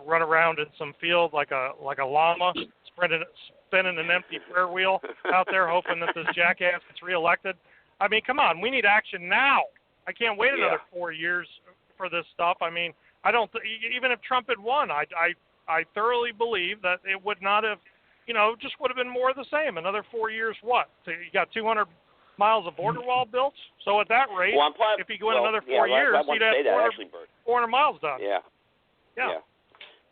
run around in some field like a llama, spinning an empty prayer wheel out there, hoping that this jackass gets reelected? I mean, come on, we need action now. I can't wait another 4 years for this stuff. I mean, I don't. Even if Trump had won, I thoroughly believe that it would not have, just would have been more of the same. Another 4 years, what? So you got 200 miles of border wall built. So at that rate, if you go in another 4 years, you'd have 400 miles done. Yeah.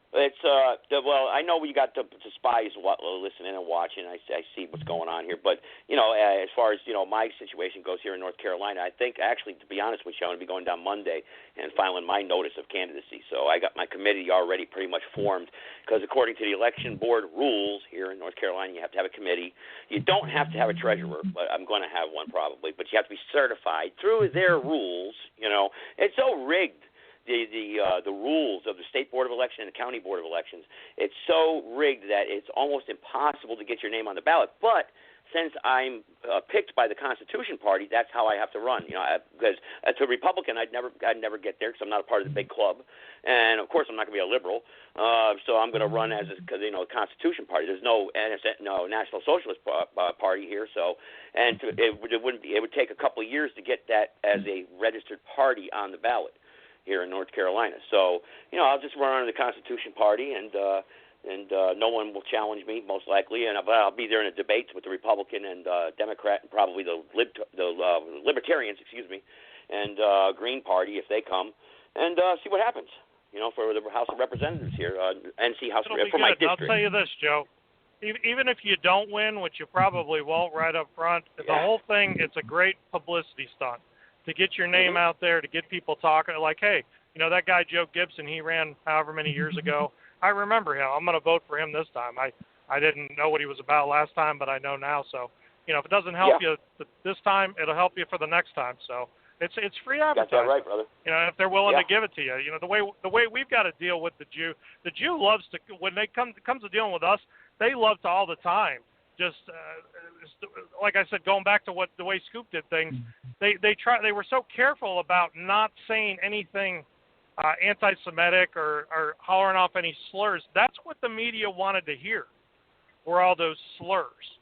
It's well, I know we got the spies listening and watching. I see what's going on here, but as far as my situation goes here in North Carolina, I think actually, to be honest with you, I'm going to be going down Monday and filing my notice of candidacy. So I got my committee already pretty much formed, because according to the election board rules here in North Carolina, you have to have a committee. You don't have to have a treasurer, but I'm going to have one probably. But you have to be certified through their rules. It's so rigged. The rules of the State Board of Election and the County Board of Elections, it's so rigged that it's almost impossible to get your name on the ballot. But since I'm picked by the Constitution Party, that's how I have to run. Because to Republican, I'd never get there because I'm not a part of the big club, and of course I'm not going to be a liberal. So I'm going to run as the Constitution Party. There's no National Socialist Party here. So it would take a couple of years to get that as a registered party on the ballot here in North Carolina. So, I'll just run under the Constitution Party, and no one will challenge me, most likely, and I'll be there in a debate with the Republican and Democrat and probably the Libertarians, and Green Party if they come, and see what happens, for the House of Representatives here, NC House for my district. I'll tell you this, Joe. Even if you don't win, which you probably won't right up front, the whole thing, it's a great publicity stunt to get your name out there, to get people talking, like, hey, that guy Joe Gibson, he ran however many years ago. I remember him. I'm going to vote for him this time. I didn't know what he was about last time, but I know now. So, if it doesn't help you this time, it'll help you for the next time. So it's free advertising. Got that right, brother. If they're willing to give it to you. The way we've got to deal with the Jew loves to, when they comes to dealing with us, they love to all the time. Just like I said, going back to the way Scoop did things, they were so careful about not saying anything anti-Semitic or hollering off any slurs. That's what the media wanted to hear, were all those slurs.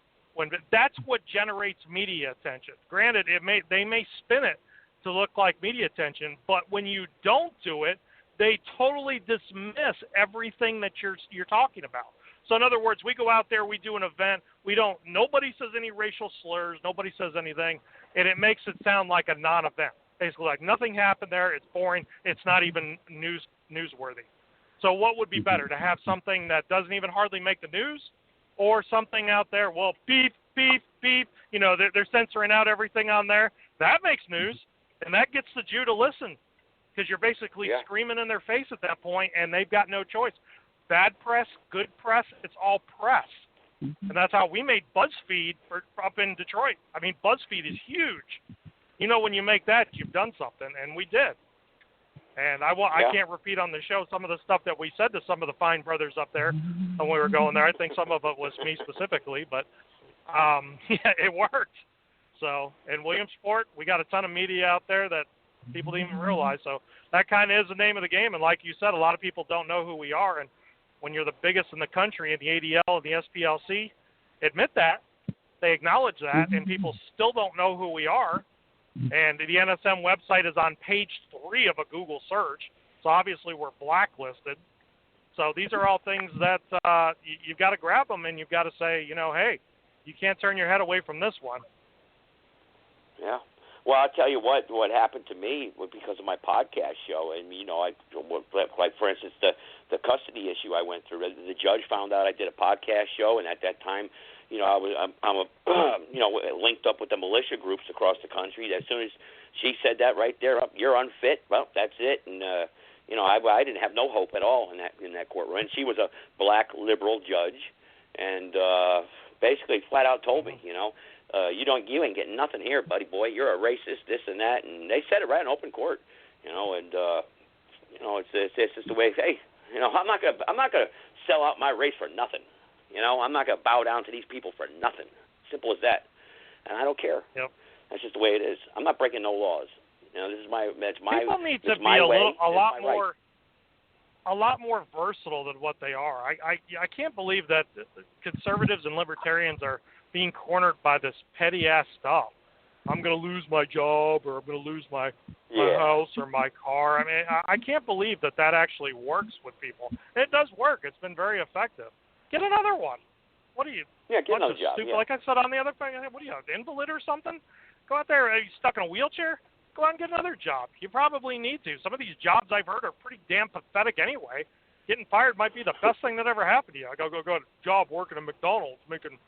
That's what generates media attention. Granted, they may spin it to look like media attention, but when you don't do it, they totally dismiss everything that you're talking about. So in other words, we go out there, we do an event, nobody says any racial slurs, nobody says anything, and it makes it sound like a non-event. Basically, like nothing happened there, it's boring, it's not even newsworthy. So what would be better, to have something that doesn't even hardly make the news, or something out there, well, beep, beep, beep, they're censoring out everything on there? That makes news, and that gets the Jew to listen, because you're basically screaming in their face at that point, and they've got no choice. Bad press, good press, it's all press. And that's how we made BuzzFeed up in Detroit. I mean, BuzzFeed is huge. When you make that, you've done something, and we did. And I can't repeat on the show some of the stuff that we said to some of the fine brothers up there when we were going there. I think some of it was me specifically, but it worked. So in Williamsport, we got a ton of media out there that people didn't even realize. So that kind of is the name of the game. And like you said, a lot of people don't know who we are. And when you're the biggest in the country in the ADL and the SPLC, admit that. They acknowledge that, and people still don't know who we are. And the NSM website is on page 3 of a Google search, so obviously we're blacklisted. So these are all things that you've got to grab them, and you've got to say, hey, you can't turn your head away from this one. Yeah. Well, I'll tell you what happened to me was because of my podcast show. And, like, for instance, the custody issue I went through, the judge found out I did a podcast show, and at that time, I'm linked up with the militia groups across the country. As soon as she said that right there, you're unfit, well, that's it. And, I didn't have no hope at all in that courtroom. And she was a black liberal judge and basically flat out told me, you ain't getting nothing here, buddy boy. You're a racist, this and that, and they said it right in open court, and it's just the way. Hey, I'm not gonna sell out my race for nothing. I'm not gonna bow down to these people for nothing. Simple as that, and I don't care. Yep. That's just the way it is. I'm not breaking no laws. This is my. People need to be a lot more versatile than what they are. I can't believe that conservatives and libertarians are being cornered by this petty ass stuff. I'm going to lose my job, or I'm going to lose my house or my car. I mean, I can't believe that actually works with people. It does work. It's been very effective. Get another one. What are you? Yeah, get another job. Like I said on the other thing, what are you, an invalid or something? Go out there. Are you stuck in a wheelchair? Go out and get another job. You probably need to. Some of these jobs I've heard are pretty damn pathetic anyway. Getting fired might be the best thing that ever happened to you. I got a job working at McDonald's making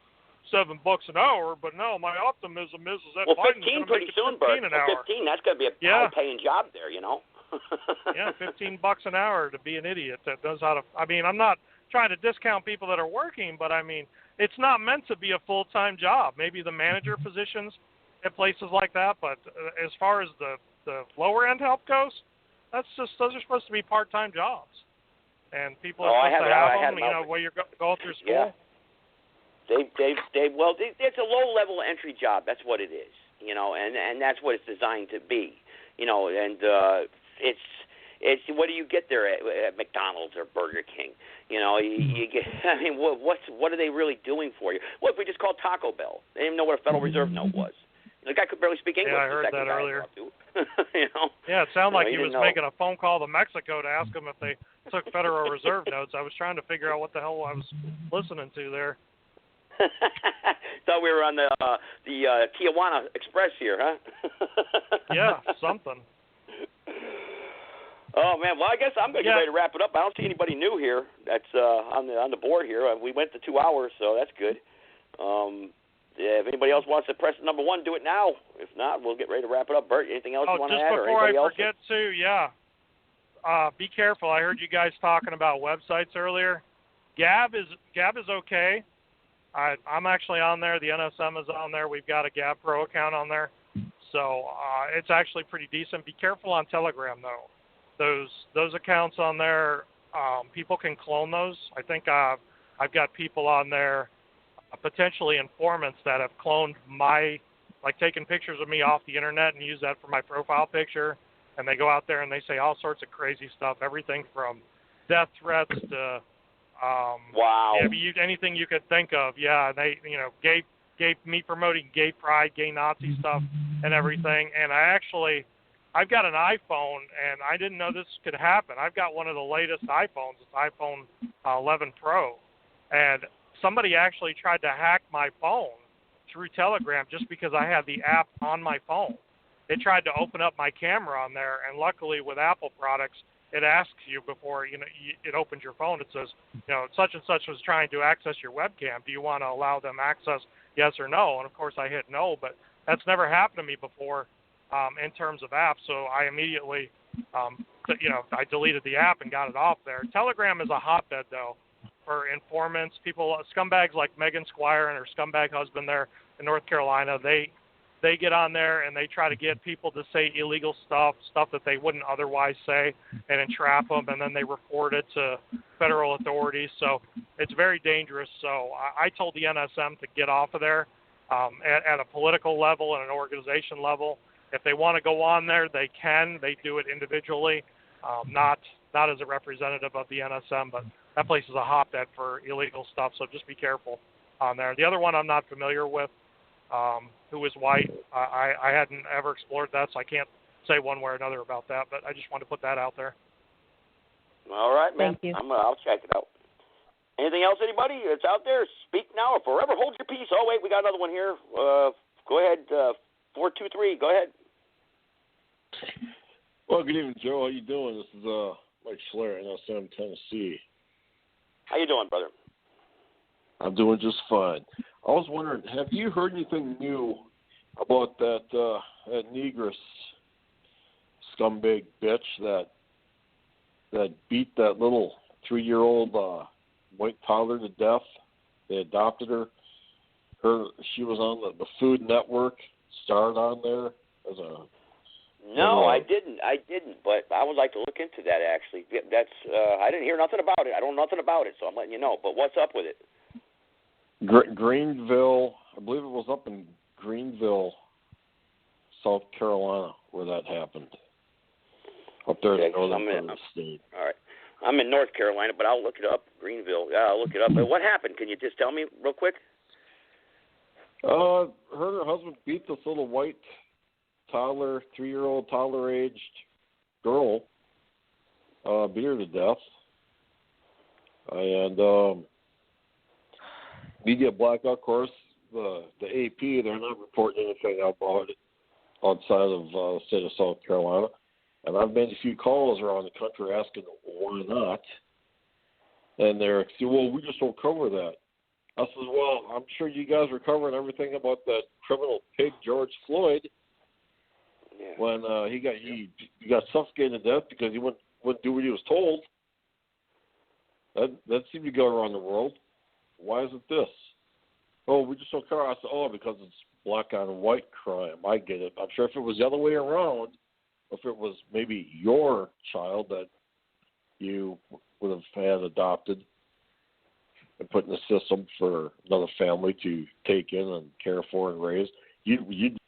$7 an hour, but no, my optimism is that Biden's going to make it 15 an hour. 15, that's going to be a high-paying job there, you know. Yeah, $15 an hour to be an idiot that knows how to. I mean, I'm not trying to discount people that are working, but I mean, it's not meant to be a full-time job. Maybe the manager positions at places like that, but as far as the lower-end help goes, those are supposed to be part-time jobs, and people are supposed to have them. You know, while you're going through school. Yeah. It's a low-level entry job. That's what it is, you know, and that's what it's designed to be, you know, and it's what do you get there at McDonald's or Burger King? You know, you get. I mean, what are they really doing for you? What if we just called Taco Bell? They didn't even know what a Federal Reserve note was. The guy could barely speak English. Yeah, I heard that earlier. You know? Yeah, it sounded like he was know. making a phone call to Mexico to ask them if they took Federal Reserve notes. I was trying to figure out what the hell I was listening to there. Thought we were on the Tijuana Express here, huh? Yeah, something. Oh man, well I guess I'm going to get ready to wrap it up. I don't see anybody new here that's on the board here. We went to 2 hours, so that's good. Yeah, if anybody else wants to press number 1, do it now. If not, we'll get ready to wrap it up. Bert, anything else you want to add? Just before I forget be careful. I heard you guys talking about websites earlier. Gab is okay. I'm actually on there. The NSM is on there. We've got a Gab Pro account on there. So it's actually pretty decent. Be careful on Telegram, though. Those accounts on there, people can clone those. I think I've got people on there, potentially informants that have cloned taken pictures of me off the internet and use that for my profile picture. And they go out there and they say all sorts of crazy stuff, everything from death threats to wow. Yeah, anything you could think of. Yeah, they, gay me promoting gay pride, gay Nazi stuff, and everything. And I've got an iPhone, and I didn't know this could happen. I've got one of the latest iPhones. It's iPhone 11 Pro, and somebody actually tried to hack my phone through Telegram just because I had the app on my phone. It tried to open up my camera on there, and luckily with Apple products, it asks you before it opens your phone. It says, such and such was trying to access your webcam. Do you want to allow them access, yes or no? And of course I hit no, but that's never happened to me before in terms of apps. So I immediately, I deleted the app and got it off there. Telegram is a hotbed though for informants, people, scumbags like Megan Squire and her scumbag husband there in North Carolina. They get on there and they try to get people to say illegal stuff that they wouldn't otherwise say, and entrap them, and then they report it to federal authorities. So it's very dangerous. So I told the NSM to get off of there at a political level and an organization level. If they want to go on there, they can. They do it individually, not as a representative of the NSM, but that place is a hotbed for illegal stuff, so just be careful on there. The other one I'm not familiar with, who is white. I hadn't ever explored that, so I can't say one way or another about that, but I just wanted to put that out there. All right, man. Thank you. I'll check it out. Anything else, anybody that's out there? Speak now or forever hold your peace. Oh, wait, we got another one here. Go ahead, 423. Go ahead. Well, good evening, Joe. How you doing? This is Mike Schler in NSM, Tennessee. How you doing, brother? I'm doing just fine. I was wondering, have you heard anything new about that negress scumbag bitch that beat that little 3-year-old white toddler to death? They adopted her. She was on the Food Network, starred on there as a. No, I didn't, but I would like to look into that, actually. That's I didn't hear nothing about it. I don't know nothing about it, so I'm letting you know. But what's up with it? Greenville, I believe it was up in Greenville, South Carolina, where that happened. Up there in the northern part of the state. All right. I'm in North Carolina, but I'll look it up. Greenville, yeah, I'll look it up. But what happened? Can you just tell me real quick? Her and her husband beat this little white toddler, 3-year-old toddler-aged girl, beat her to death. And media blackout, of course, the AP, they're not reporting anything about it. outside of the state of South Carolina. And I've made a few calls around the country asking why not. And they're saying, well, we just don't cover that. I said, well, I'm sure you guys were covering everything about that criminal pig George Floyd when he got suffocated to death because he wouldn't do what he was told. That seemed to go around the world. Why is it this? Oh, we just don't cover. I said, oh, because it's black on white crime. I get it. I'm sure if it was the other way around, if it was maybe your child that you would have had adopted and put in the system for another family to take in and care for and raise, you'd